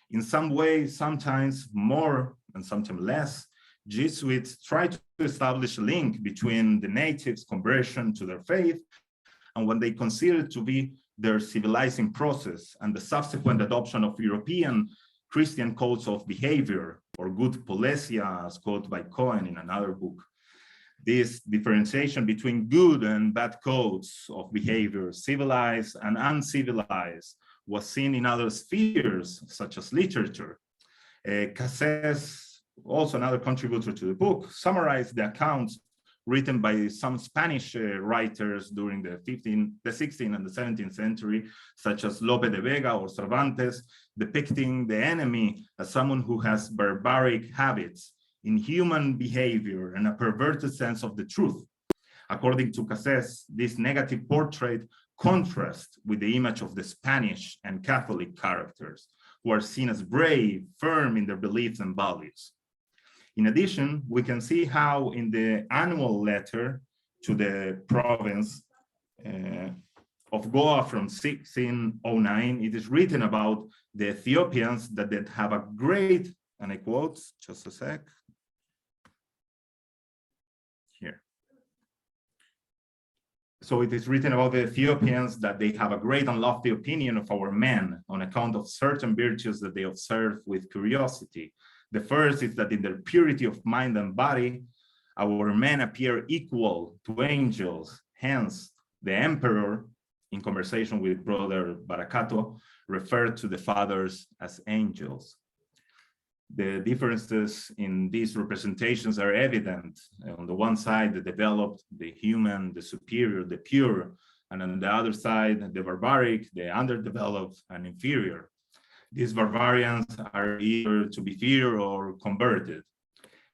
In some way, sometimes more and sometimes less, Jesuits tried to establish a link between the natives' conversion to their faith and what they considered to be their civilizing process and the subsequent adoption of European Christian codes of behavior, or good pollesia, as quoted by Cohen in another book. This differentiation between good and bad codes of behavior, civilized and uncivilized, was seen in other spheres, such as literature. Cassés, also another contributor to the book, summarized the accounts written by some Spanish writers during the 16th and the 17th century, such as Lope de Vega or Cervantes, depicting the enemy as someone who has barbaric habits, inhuman behavior, and a perverted sense of the truth. According to Cassés, this negative portrait contrasts with the image of the Spanish and Catholic characters, who are seen as brave, firm in their beliefs and values. In addition, we can see how in the annual letter to the province of Goa from 1609, it is written about the Ethiopians that have a great, and I quote, just a sec, here. So it is written about the Ethiopians that they have a great and lofty opinion of our men on account of certain virtues that they observe with curiosity. The first is that in their purity of mind and body, our men appear equal to angels. Hence, the emperor, in conversation with Brother Baracato, referred to the fathers as angels. The differences in these representations are evident. On the one side, the developed, the human, the superior, the pure, and on the other side, the barbaric, the underdeveloped, and inferior. These barbarians are either to be feared or converted.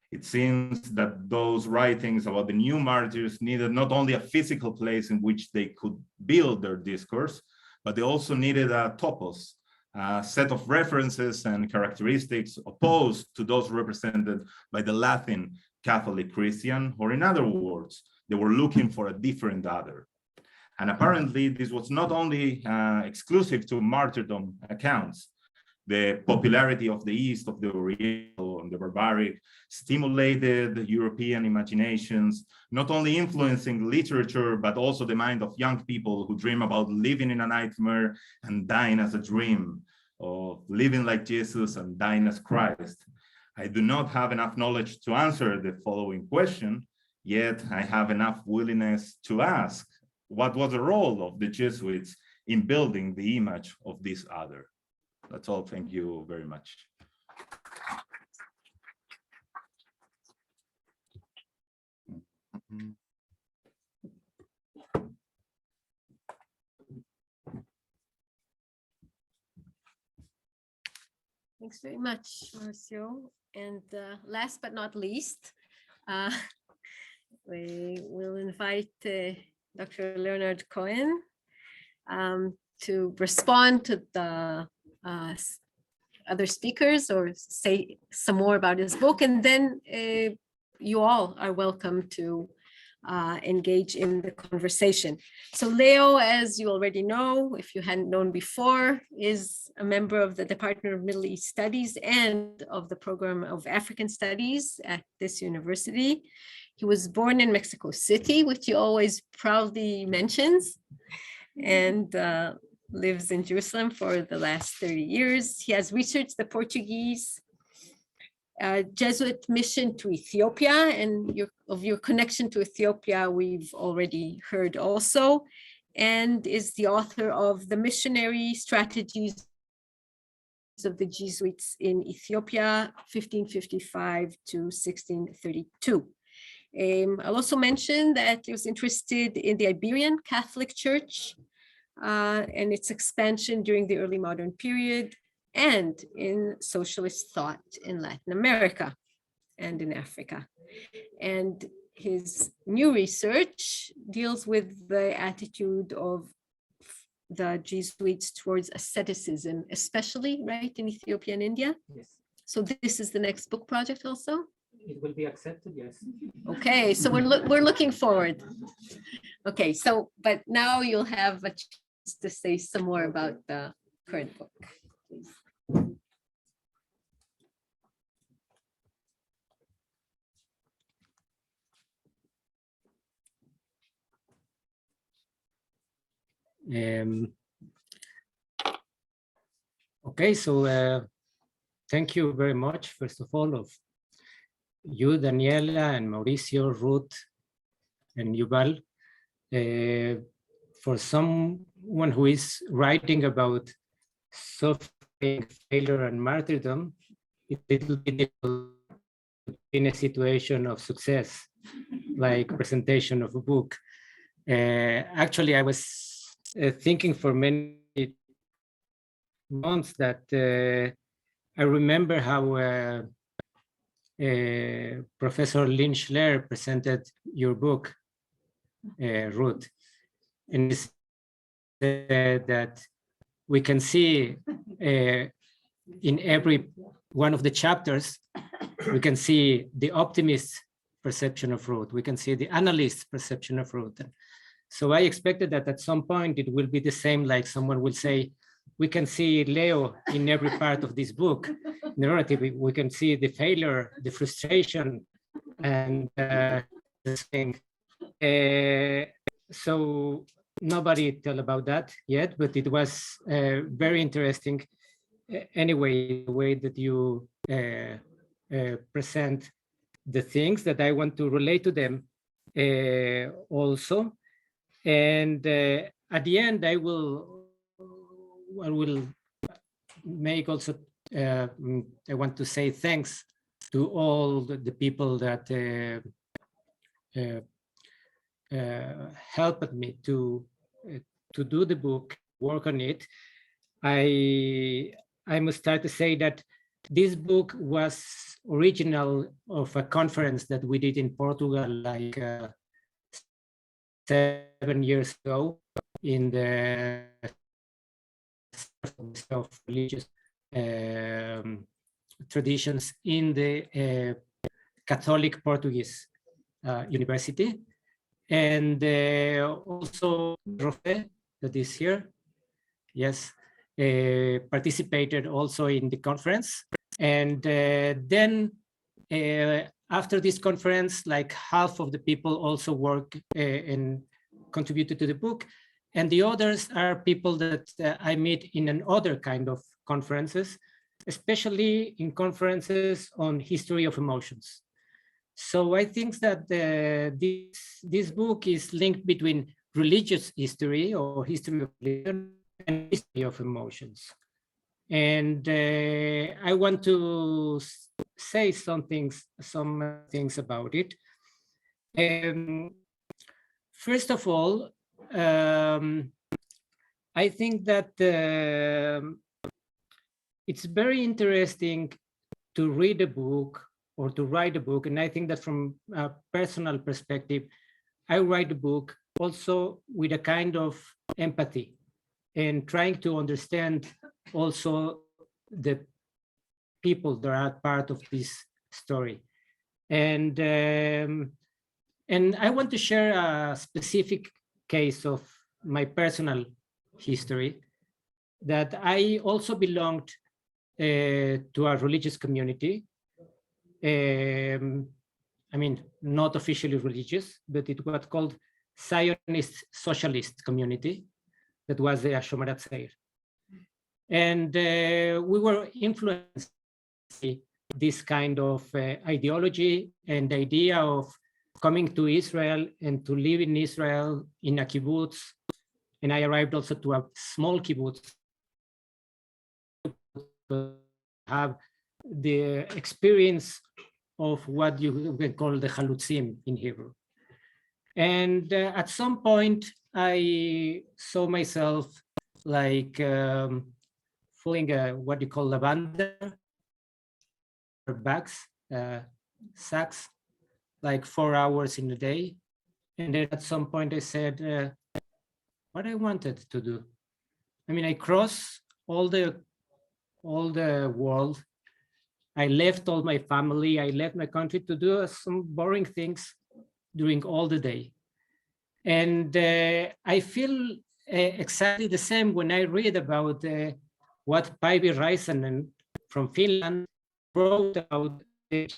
It seems that those writings about the new martyrs needed not only a physical place in which they could build their discourse, but they also needed a topos, a set of references and characteristics opposed to those represented by the Latin Catholic Christian, or in other words, they were looking for a different other. And apparently this was not only exclusive to martyrdom accounts. The popularity of the East, of the Oriental and the barbaric, stimulated European imaginations, not only influencing literature, but also the mind of young people who dream about living in a nightmare and dying as a dream, of living like Jesus and dying as Christ. I do not have enough knowledge to answer the following question, yet I have enough willingness to ask, what was the role of the Jesuits in building the image of this other? That's all. Thank you very much. Thanks very much, Mauricio. And last but not least, we will invite Dr. Leonardo Cohen to respond to the other speakers or say some more about his book, and then you all are welcome to engage in the conversation. So Leo, as you already know, if you hadn't known before, is a member of the Department of Middle East Studies and of the Program of African Studies at this university. He was born in Mexico City, which he always proudly mentions, and lives in Jerusalem for the last 30 years. He has researched the Portuguese Jesuit mission to Ethiopia, and of your connection to Ethiopia, we've already heard also, and is the author of The Missionary Strategies of the Jesuits in Ethiopia, 1555 to 1632. I'll also mention that he was interested in the Iberian Catholic Church and its expansion during the early modern period, and in socialist thought in Latin America and in Africa. And his new research deals with the attitude of the Jesuits towards asceticism, especially right in Ethiopia and India. Yes. So this is the next book project also? It will be accepted, yes. Okay, so we're looking forward. Okay, so, but now you'll have a chance to say some more about the current book, please. Okay, so thank you very much, first of all, of you, Daniella, and Mauricio, Ruth, and Yuval. For someone who is writing about suffering, failure, and martyrdom, it's a little bit difficult in a situation of success, like presentation of a book. Actually, I was thinking for many months that I remember how Professor Lynn Schler presented your book, Ruth, and he said that we can see in every one of the chapters, we can see the optimist perception of Ruth, we can see the analyst perception of Ruth. So I expected that at some point it will be the same, like someone will say, we can see Leo in every part of this book. Narrative, we can see the failure, the frustration, and the thing. So nobody told about that yet, but it was very interesting. Anyway, the way that you present the things that I want to relate to them also. And at the end, I will make also, I want to say thanks to all the people that helped me to do the book, work on it. I must start to say that this book was original of a conference that we did in Portugal like 7 years ago in the of religious traditions in the Catholic Portuguese University. And also Prof that is here, yes, participated also in the conference. And then after this conference, like half of the people also work and contributed to the book. And the others are people that I meet in another kind of conferences, especially in conferences on history of emotions. So I think that this book is linked between religious history or history of religion and history of emotions. And I want to say some things about it. First of all, I think that it's very interesting to read a book or to write a book. And I think that from a personal perspective, I write a book also with a kind of empathy and trying to understand also the people that are part of this story. And I want to share a specific case of my personal history, that I also belonged to a religious community. I mean, not officially religious, but it was called Zionist Socialist Community. That was the Shomerat Seir. And we were influenced by this kind of ideology and the idea of coming to Israel and to live in Israel in a kibbutz. And I arrived also to a small kibbutz to have the experience of what you can call the chalutzim in Hebrew. And at some point, I saw myself like filling what you call lavender bags, sacks, like 4 hours in a day. And then at some point I said, what I wanted to do. I mean, I crossed all the world. I left all my family. I left my country to do some boring things during all the day. And I feel exactly the same when I read about what Päivi Räisänen from Finland wrote about the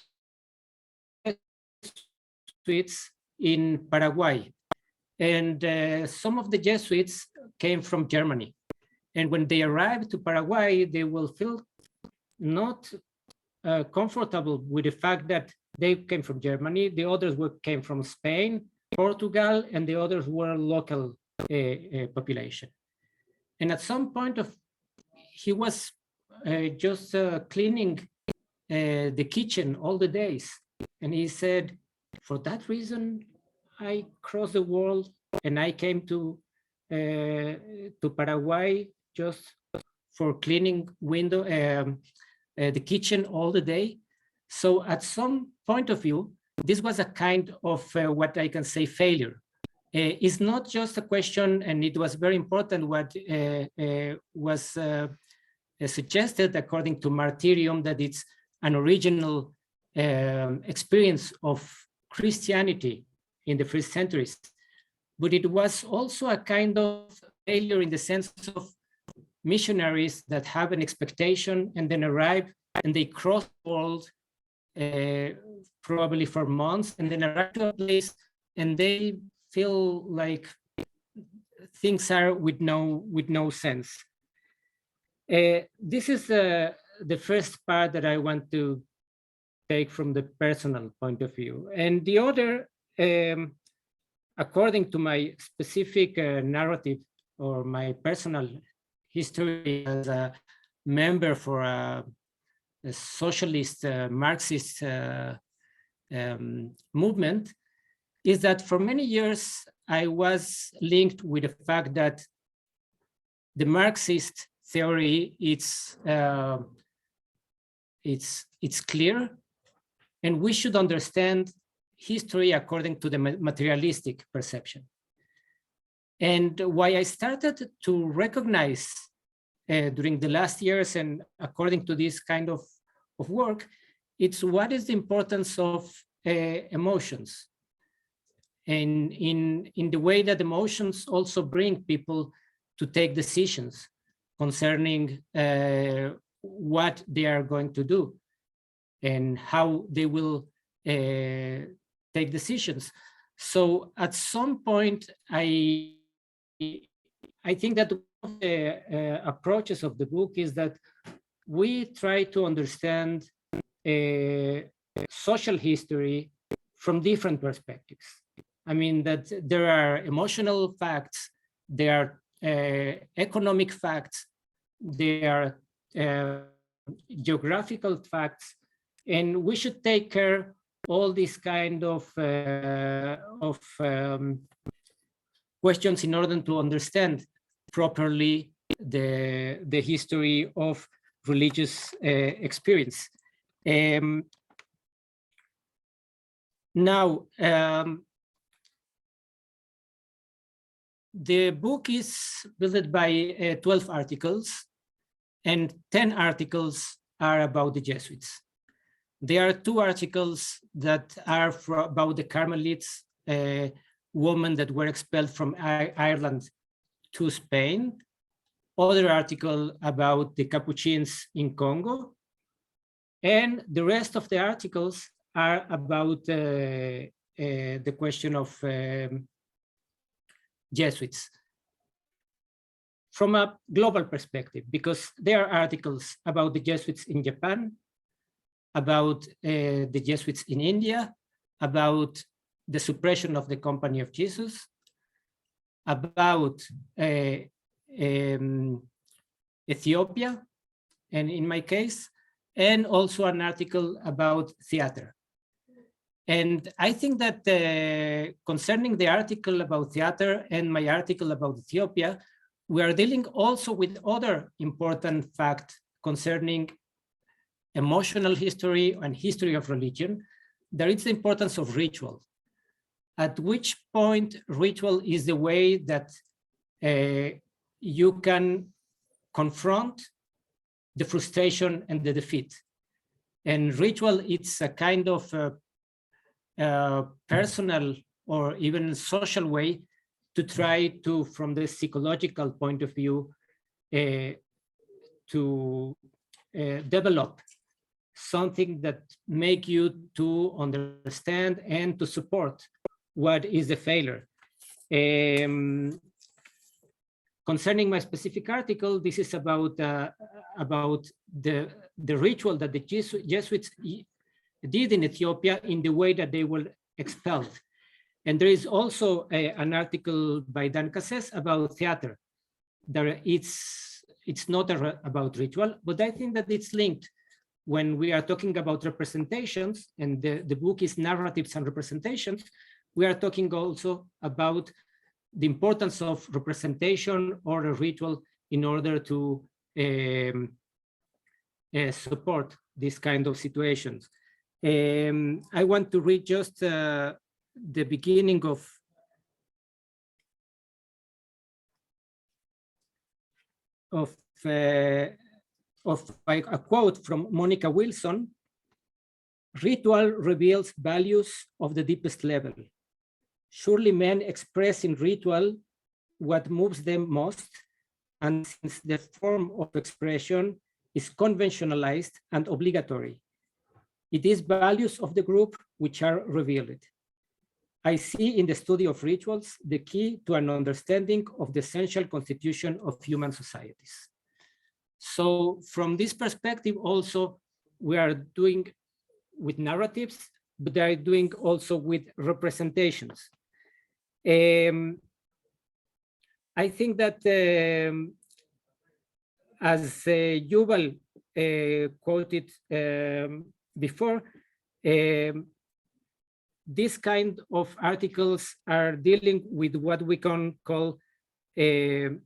Jesuits in Paraguay. And some of the Jesuits came from Germany. And when they arrived to Paraguay, they will feel not comfortable with the fact that they came from Germany. The others came from Spain Portugal, and the others were local population. And at some point he was just cleaning the kitchen all the days. And he said, for that reason, I crossed the world and I came to Paraguay just for cleaning the kitchen all the day. So at some point of view, this was a kind of what I can say failure. It's not just a question, and it was very important what was suggested according to Martyrdom, that it's an original experience of Christianity in the first centuries. But it was also a kind of failure in the sense of missionaries that have an expectation and then arrive and they cross the world probably for months and then arrive to a place and they feel like things are with no sense. This is the first part that I want to take from the personal point of view. And the other, according to my specific narrative or my personal history as a member for a socialist Marxist movement, is that for many years I was linked with the fact that the Marxist theory it's clear, and we should understand history according to the materialistic perception. And why I started to recognize during the last years, and according to this kind of work, it's what is the importance of emotions, and in the way that emotions also bring people to take decisions concerning what they are going to do and how they will take decisions. So at some point, I think that one of the approaches of the book is that we try to understand social history from different perspectives. I mean, that there are emotional facts, there are economic facts, there are geographical facts, and we should take care all these kind of questions in order to understand properly the history of religious experience. Now, the book is built by 12 articles, and 10 articles are about the Jesuits. There are 2 articles that are about the Carmelites, women that were expelled from Ireland to Spain. Other article about the Capuchins in Congo. And the rest of the articles are about the question of Jesuits from a global perspective, because there are articles about the Jesuits in Japan, about the Jesuits in India, about the suppression of the Company of Jesus, about Ethiopia, and in my case, and also an article about theater. And I think that concerning the article about theater and my article about Ethiopia, we are dealing also with other important facts concerning emotional history and history of religion. There is the importance of ritual, at which point ritual is the way that you can confront the frustration and the defeat. And ritual, it's a kind of personal or even social way to try to, from the psychological point of view, to develop something that make you to understand and to support what is the failure. Concerning my specific article, this is about the ritual that the Jesuits did in Ethiopia in the way that they were expelled. And there is also an article by Dan Casses about theater. It's not about ritual, but I think that it's linked when we are talking about representations, and the book is Narratives and Representations. We are talking also about the importance of representation or a ritual in order to support this kind of situations. I want to read just the beginning of a quote from Monica Wilson. Ritual reveals values of the deepest level. Surely men express in ritual what moves them most, and since the form of expression is conventionalized and obligatory, it is values of the group which are revealed. I see in the study of rituals the key to an understanding of the essential constitution of human societies. So from this perspective also, we are doing with narratives, but they are doing also with representations. I think that as Yuval quoted before, these kind of articles are dealing with what we can call the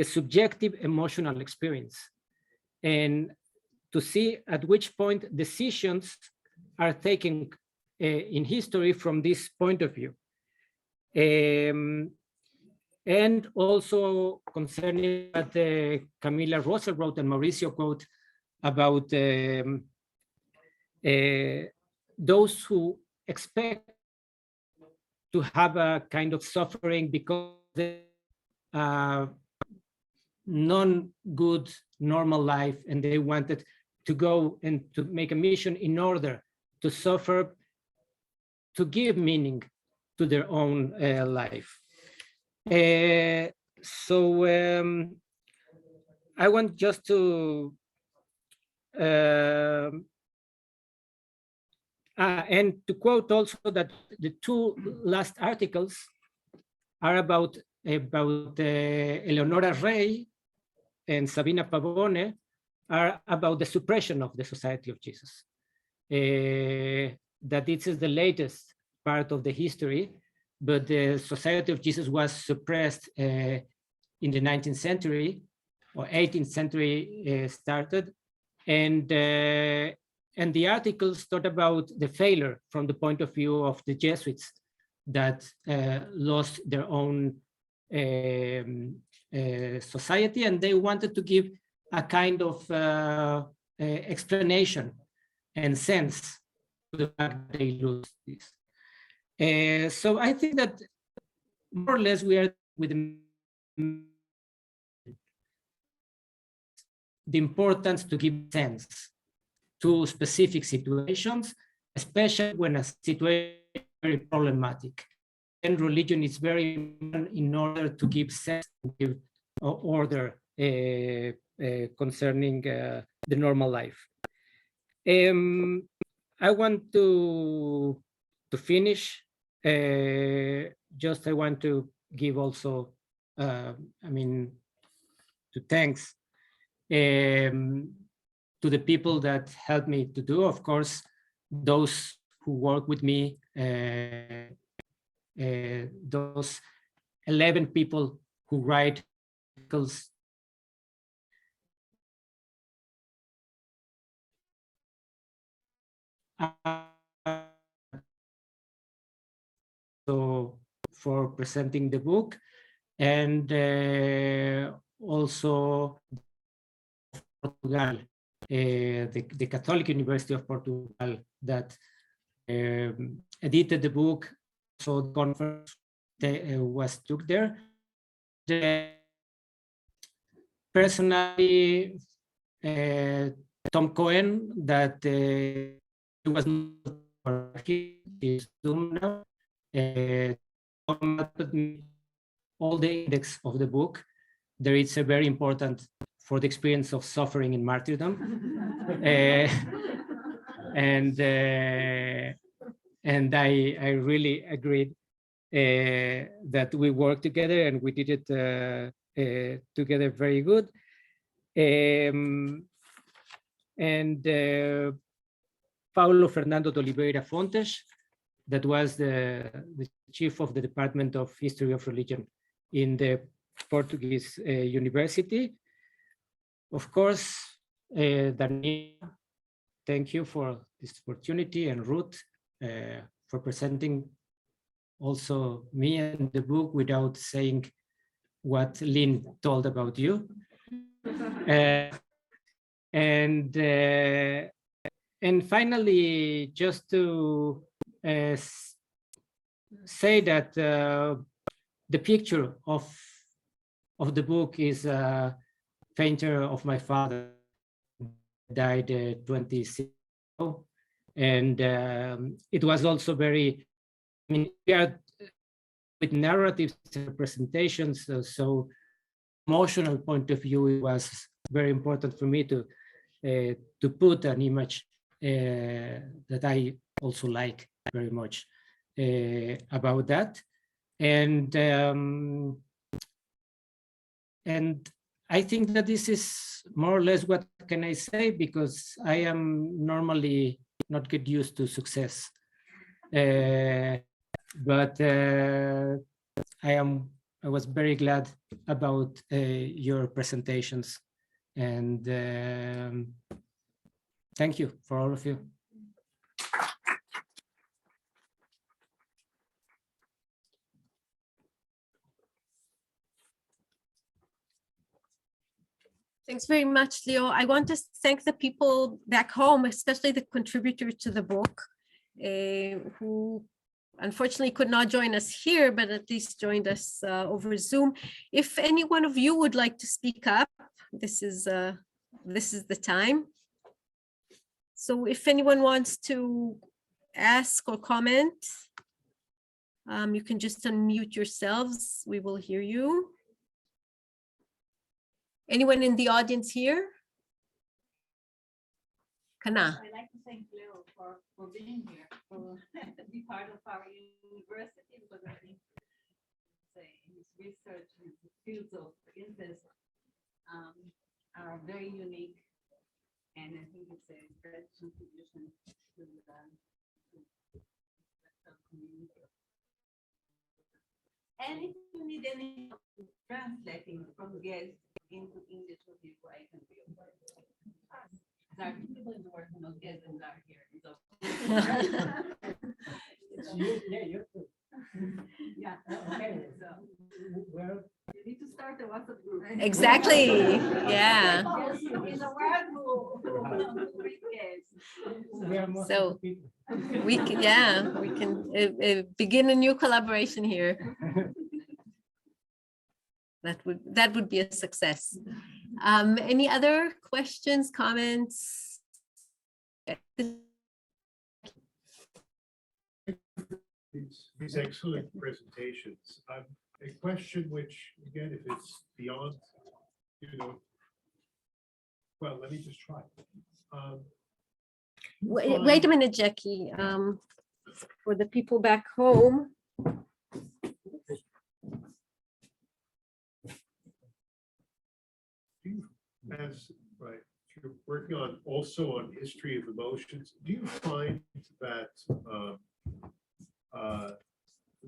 subjective emotional experience, and to see at which point decisions are taken in history from this point of view. And also concerning what Camila Rosa wrote and Mauricio quote about those who expect to have a kind of suffering because they non-good normal life, and they wanted to go and to make a mission in order to suffer, to give meaning to their own life. So I want just to and to quote also that the two last articles are about Eleonora Rey and Sabina Pavone, are about the suppression of the Society of Jesus. That this is the latest part of the history, but the Society of Jesus was suppressed in the 19th century or 18th century started, and the articles talk about the failure from the point of view of the Jesuits that lost their own society, and they wanted to give a kind of explanation and sense to the fact that they lose this. So I think that more or less we are with the importance to give sense to specific situations, especially when a situation is very problematic. And religion is very important in order to give sense, to give order concerning the normal life. I want to finish. Just I want to give also, to thanks to the people that helped me to do, of course, those who work with me, those 11 people who write articles. So for presenting the book, and also Portugal, the Catholic University of Portugal that edited the book. So the conference was took there. Personally, Tom Cohen, that was not his Zoom now. All the index of the book. There is a very important for the experience of suffering in martyrdom, and I really agreed that we worked together, and we did it together very good. And Paulo Fernando de Oliveira Fontes, that was the chief of the Department of History of Religion in the Portuguese University. Of course, Daniella, thank you for this opportunity, and Ruth for presenting also me and the book without saying what Lynn told about you. And finally, just to say that the picture of the book is a painter of my father, died 26 ago. And it was also very, I mean, we are with narratives and representations, so emotional point of view, it was very important for me to put an image that I also like very much about that. And I think that this is more or less what can I say, because I am normally not get used to success. But I was very glad about your presentations, and thank you for all of you. Thanks very much, Leo. I want to thank the people back home, especially the contributors to the book, who unfortunately could not join us here, but at least joined us over Zoom. If any one of you would like to speak up, this is the time. So if anyone wants to ask or comment, you can just unmute yourselves. We will hear you. Anyone in the audience here? Kana. I'd like to thank Leo for being here, for be part of our university, because I think his research, his fields of interest are very unique, and I think it's a great contribution to the community. And if you need any translating from Ge'ez into English, what you I can do. There are people in the world who know Ge'ez and are here. So. Yeah. Okay. So you need to start a WhatsApp group. Exactly. Yeah. In the world who read Ge'ez. So we can begin a new collaboration here. That would be a success. Any other questions, comments? These excellent presentations. A question which, again, if it's beyond, well, let me just try. Wait a minute, Jackie. For the people back home. Right, you're working on also on history of emotions. Do you find that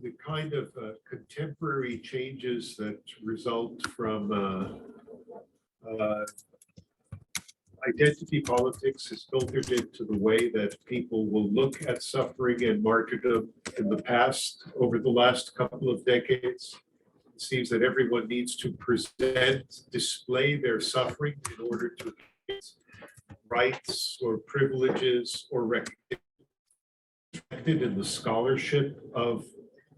the kind of contemporary changes that result from identity politics is filtered into the way that people will look at suffering and martyrdom in the past over the last couple of decades? It seems that everyone needs to display their suffering in order to get rights or privileges or recognition in the scholarship of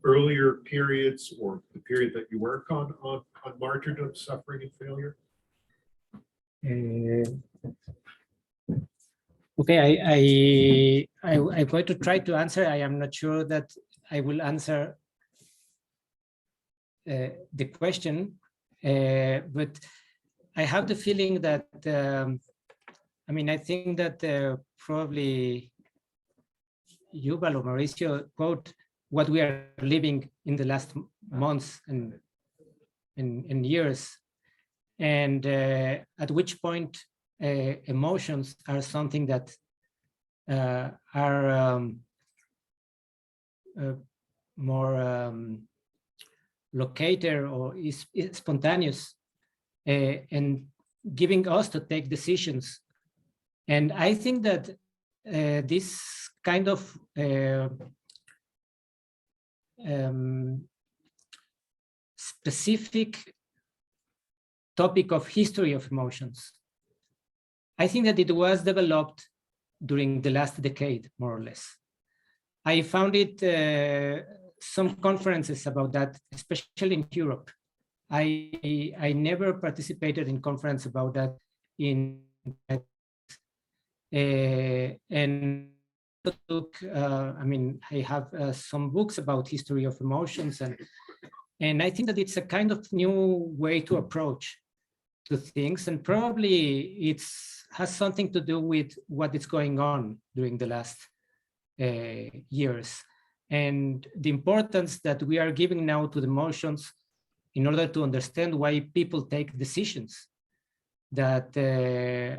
earlier periods or the period that you work on martyrdom, suffering, and failure? Okay, I'm going to try to answer. I am not sure that I will answer the question, but I have the feeling that, I think that probably Yuval or Mauricio quote what we are living in the last months and years, and at which point emotions are something that are more located or is spontaneous and giving us to take decisions. And I think that this kind of specific topic of history of emotions, I think that it was developed during the last decade, more or less. I found it some conferences about that, especially in Europe. I never participated in conference about that in and took, I mean, I have some books about history of emotions, and I think that it's a kind of new way to approach to things, and probably it's has something to do with what is going on during the last years, and the importance that we are giving now to the emotions in order to understand why people take decisions that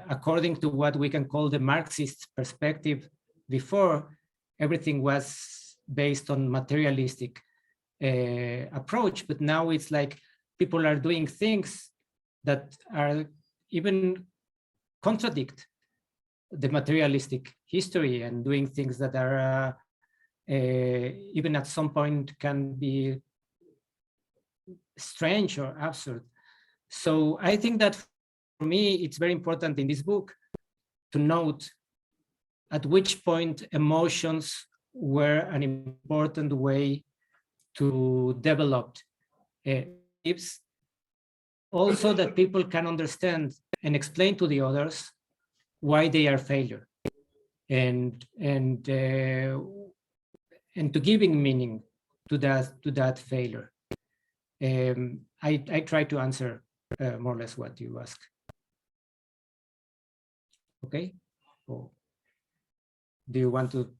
according to what we can call the Marxist perspective before, everything was based on materialistic approach, but now it's like people are doing things that are even contradict the materialistic history and doing things that are even at some point can be strange or absurd. So I think that for me, it's very important in this book to note at which point emotions were an important way to develop beliefs, also that people can understand and explain to the others why they are failure, and to giving meaning to that failure. I try to answer more or less what you ask. Okay. Or do you want to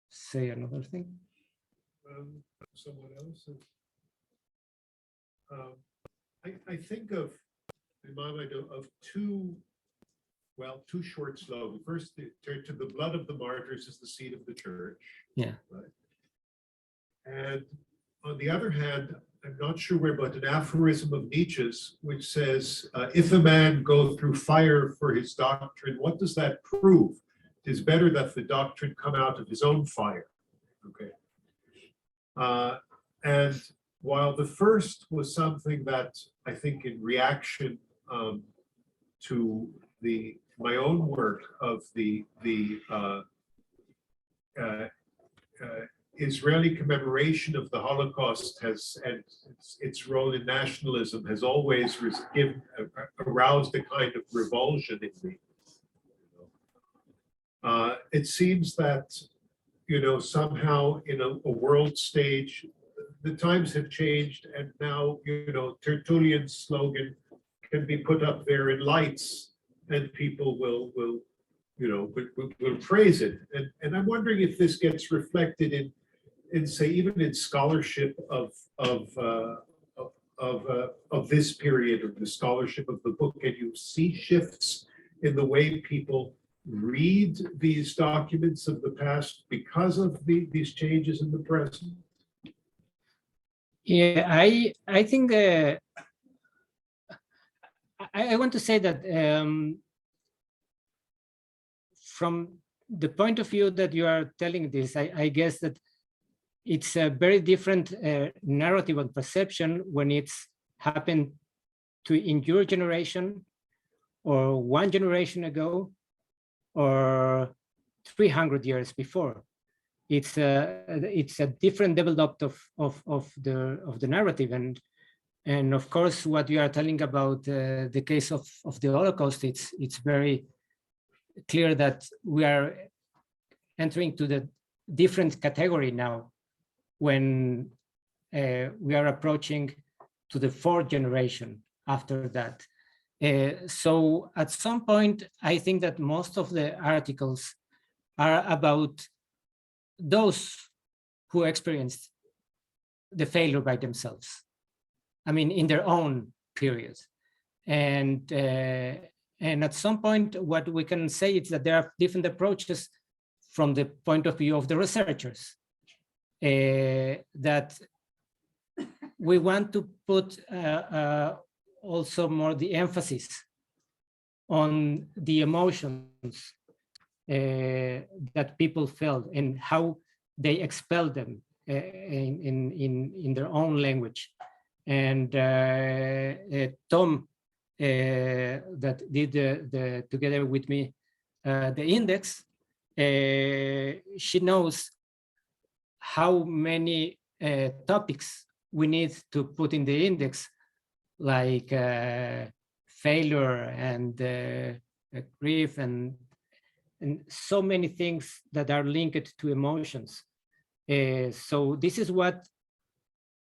say another thing? Someone else. I think of, in my mind, of two short slogans. First, to the blood of the martyrs is the seed of the church. Yeah. Right. And on the other hand, I'm not sure where, but an aphorism of Nietzsche's, which says, if a man go through fire for his doctrine, what does that prove? It is better that the doctrine come out of his own fire. Okay. And while the first was something that I think in reaction to my own work of the Israeli commemoration of the Holocaust and its role in nationalism has always aroused a kind of revulsion in me. It seems that, somehow in a world stage, the times have changed, and now, Tertullian's slogan can be put up there in lights, and people will praise it. And I'm wondering if this gets reflected in say, even in scholarship of this period, or the scholarship of the book, and you see shifts in the way people read these documents of the past because of these changes in the present? Yeah, I think I want to say that from the point of view that you are telling this, I guess that it's a very different narrative and perception when it's happened in your generation, or one generation ago, or 300 years before. It's a different development of the narrative, and of course what you are telling about the case of the Holocaust, it's very clear that we are entering to the different category now when we are approaching to the fourth generation after that. So at some point, I think that most of the articles are about those who experienced the failure by themselves. I mean, in their own period. And at some point, what we can say is that there are different approaches from the point of view of the researchers, that we want to put also more the emphasis on the emotions that people felt and how they expelled them in their own language. And Tom, that did together with me the index, she knows how many topics we need to put in the index, like failure and grief and so many things that are linked to emotions. So this is what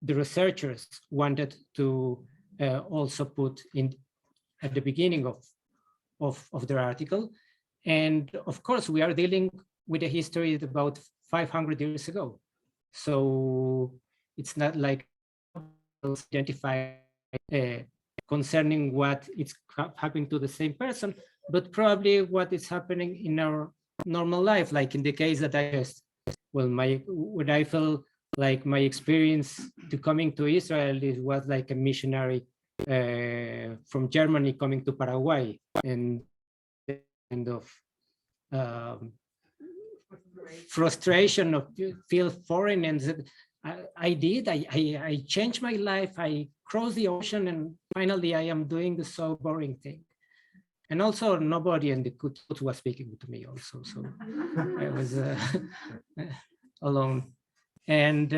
the researchers wanted to also put in at the beginning of their article. And of course, we are dealing with a history about 500 years ago. So it's not like identify concerning what is happening to the same person, but probably what is happening in our normal life, like in the case that I just, well, what I felt like my experience to coming to Israel, it was like a missionary from Germany coming to Paraguay, and kind of frustration of feel foreign, and I changed my life, I crossed the ocean, and finally I am doing the so boring thing. And also nobody in the Quds was speaking to me also, so I was alone. And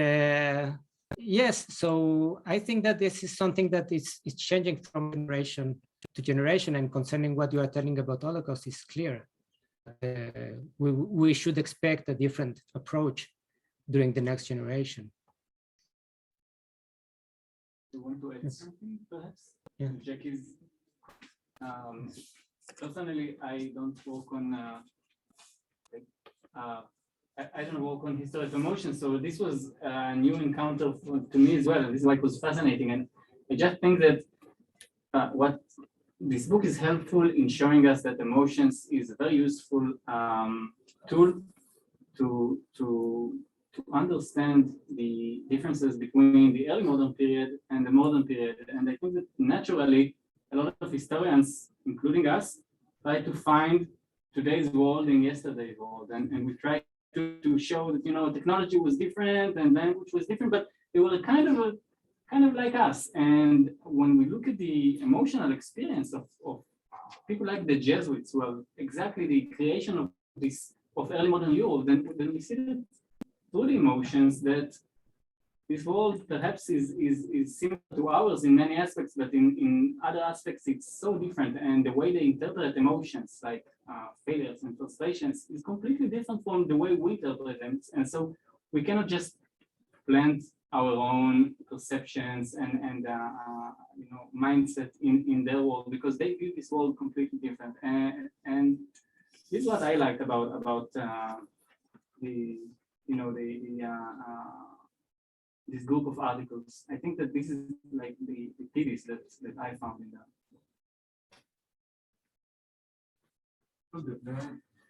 yes, so I think that this is something that is changing from generation to generation, and concerning what you are telling about Holocaust is clear. We should expect a different approach during the next generation. You want to add something, perhaps? Yeah. Jackie's. Personally, I don't work on. I don't work on history of emotions, so this was a new encounter to me as well, and this is why it was fascinating. And I just think that what this book is helpful in showing us that emotions is a very useful tool to understand the differences between the early modern period and the modern period. And I think that naturally, a lot of historians, including us, try to find today's world in yesterday's world, and we try to show that, you know, technology was different and language was different, but they were kind of like us. And when we look at the emotional experience of people like the Jesuits, well, exactly the creation of this of early modern Europe, then we see that through the emotions that this world perhaps is similar to ours in many aspects, but in other aspects it's so different, and the way they interpret emotions like failures and frustrations is completely different from the way we interpret them. And so we cannot just blend our own perceptions and you know, mindset in their world, because they view this world completely different. And this is what I liked about the, you know, this group of articles. I think that this is like the thesis that I found in that.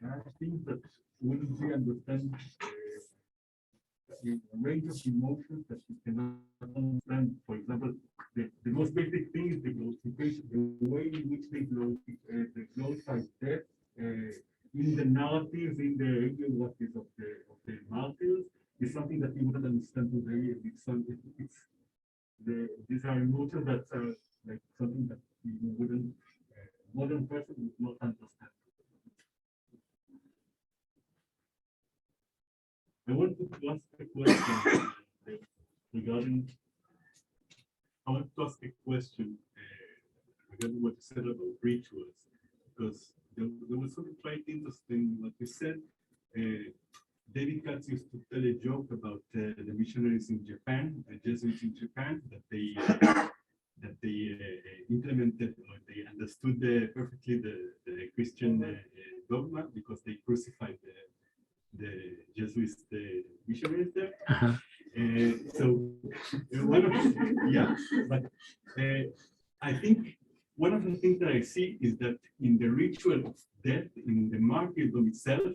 There are things that we understand the range of emotions that we cannot understand. For example, the most basic thing is the glorification, the way in which they glorify death in the narratives, in the biographies of the martyrs, is something that we wouldn't understand today. These are emotions that are like something that we wouldn't, modern person would not understand. I want to ask a question regarding. I want to ask a question regarding what you said about rituals, because there was something quite interesting what you said. David Katz used to tell a joke about the missionaries in Japan, the Jesuits in Japan, that they implemented, or they understood perfectly the Christian dogma, because they crucified the Jesuit missionaries there. Uh-huh. So one of but I think one of the things that I see is that in the ritual of death, in the martyrdom itself,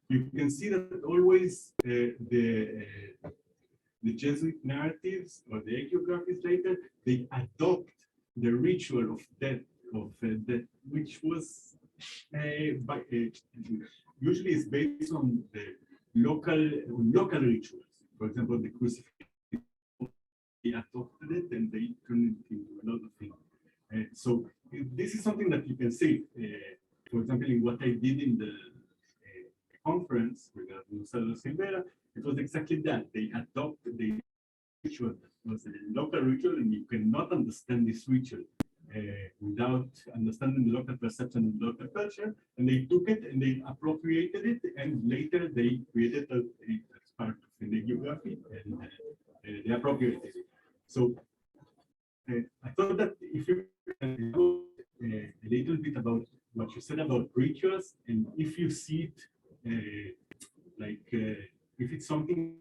you can see that always the Jesuit narratives or the hagiographies later, they adopt the ritual of death, which was usually is based on the local rituals. For example, the crucifixion, they adopted it and they turned it into another thing. So this is something that you can see, for example, in what I did in the conference regarding Silvera, it was exactly that. They adopted the ritual, it was a local ritual, and you cannot understand this ritual without understanding the local perception and local culture, and they took it and they appropriated it, and later they created it as part of the geography, and they appropriated it. So I thought that if you can talk a little bit about what you said about rituals, and if you see it if it's something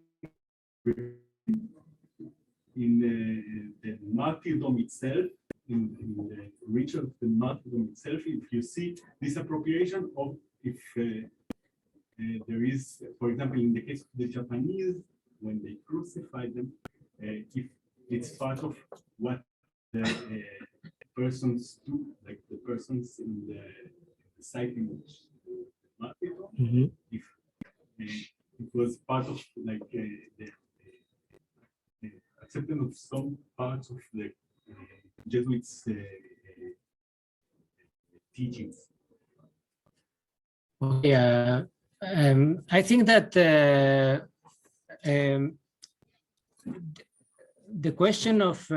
in the martyrdom itself, in the ritual of the martyrdom itself, if you see this appropriation of, if there is, for example, in the case of the Japanese, when they crucify them, if it's part of what the persons do, like the persons in the site in which martyrdom, if it was part of like the acceptance of some parts of the Jesuits' teachings. Okay, I think that the question of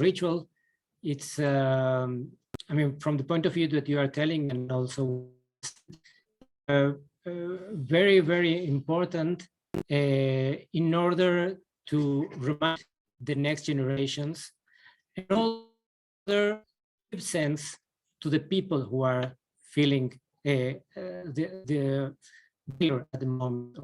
ritual, it's I mean, from the point of view that you are telling, and also very, very important in order to remind the next generations, and also give sense to the people who are feeling the fear at the moment.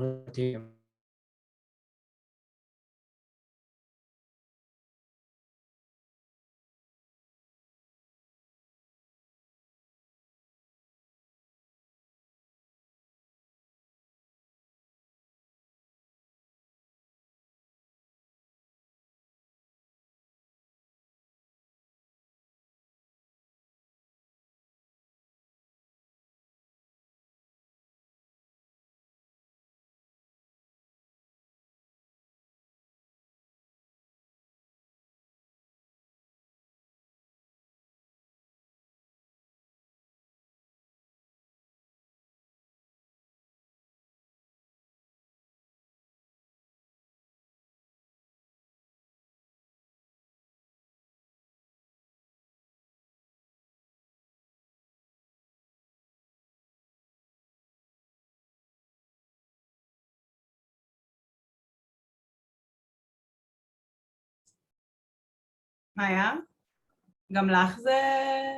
מה היה? גם לך זה...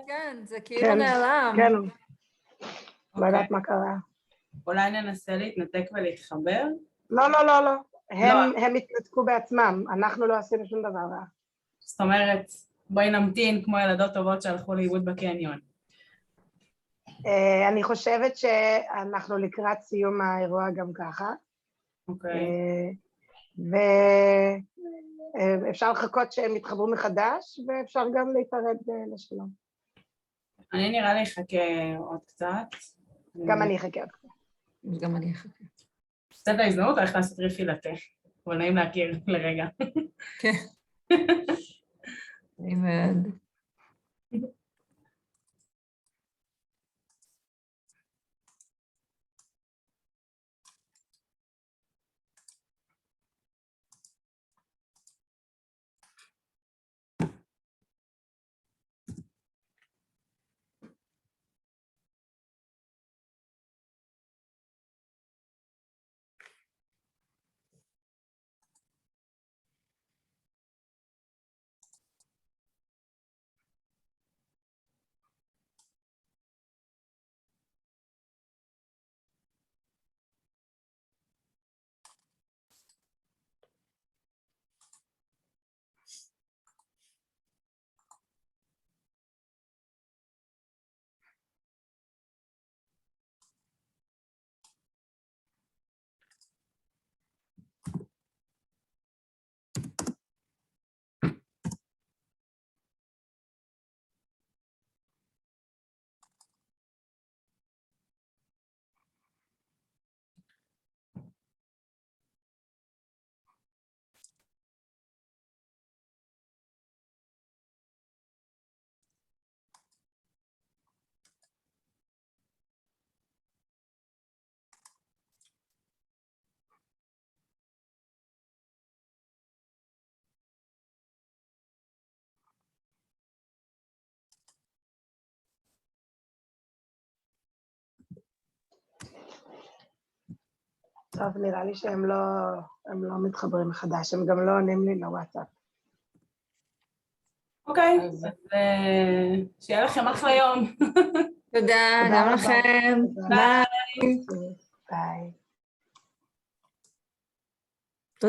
כן, זה כאילו נעלם. כן, לא יודעת מה קרה. אולי ננסה להתנתק ולהתחבר? לא. הם התנתקו בעצמם, אנחנו לא עשינו שום דבר רע. זאת אומרת, בואי נמתין כמו ילדות טובות שהלכו לאיבוד בקניון. אני חושבת שאנחנו לקראת סיום האירוע גם ככה. אוקיי. ואפשר לחכות שהם יתחברו מחדש, ואפשר גם להיפרד לשלום. אני נראה לי אחכה עוד קצת. גם אני אחכה עוד קצת. גם אני אחכה. קצת ההזדמנות, הולך לעשות ריפי לתה. אבל נעים להכיר לרגע. כן. נעים מאוד. טוב, נראה לי שהם לא מתחברים מחדש, הם גם לא עונים לי לוואטסאפ. אוקיי, אז שיהיה לכם אחלה יום. תודה, גם לכם. ביי. ביי.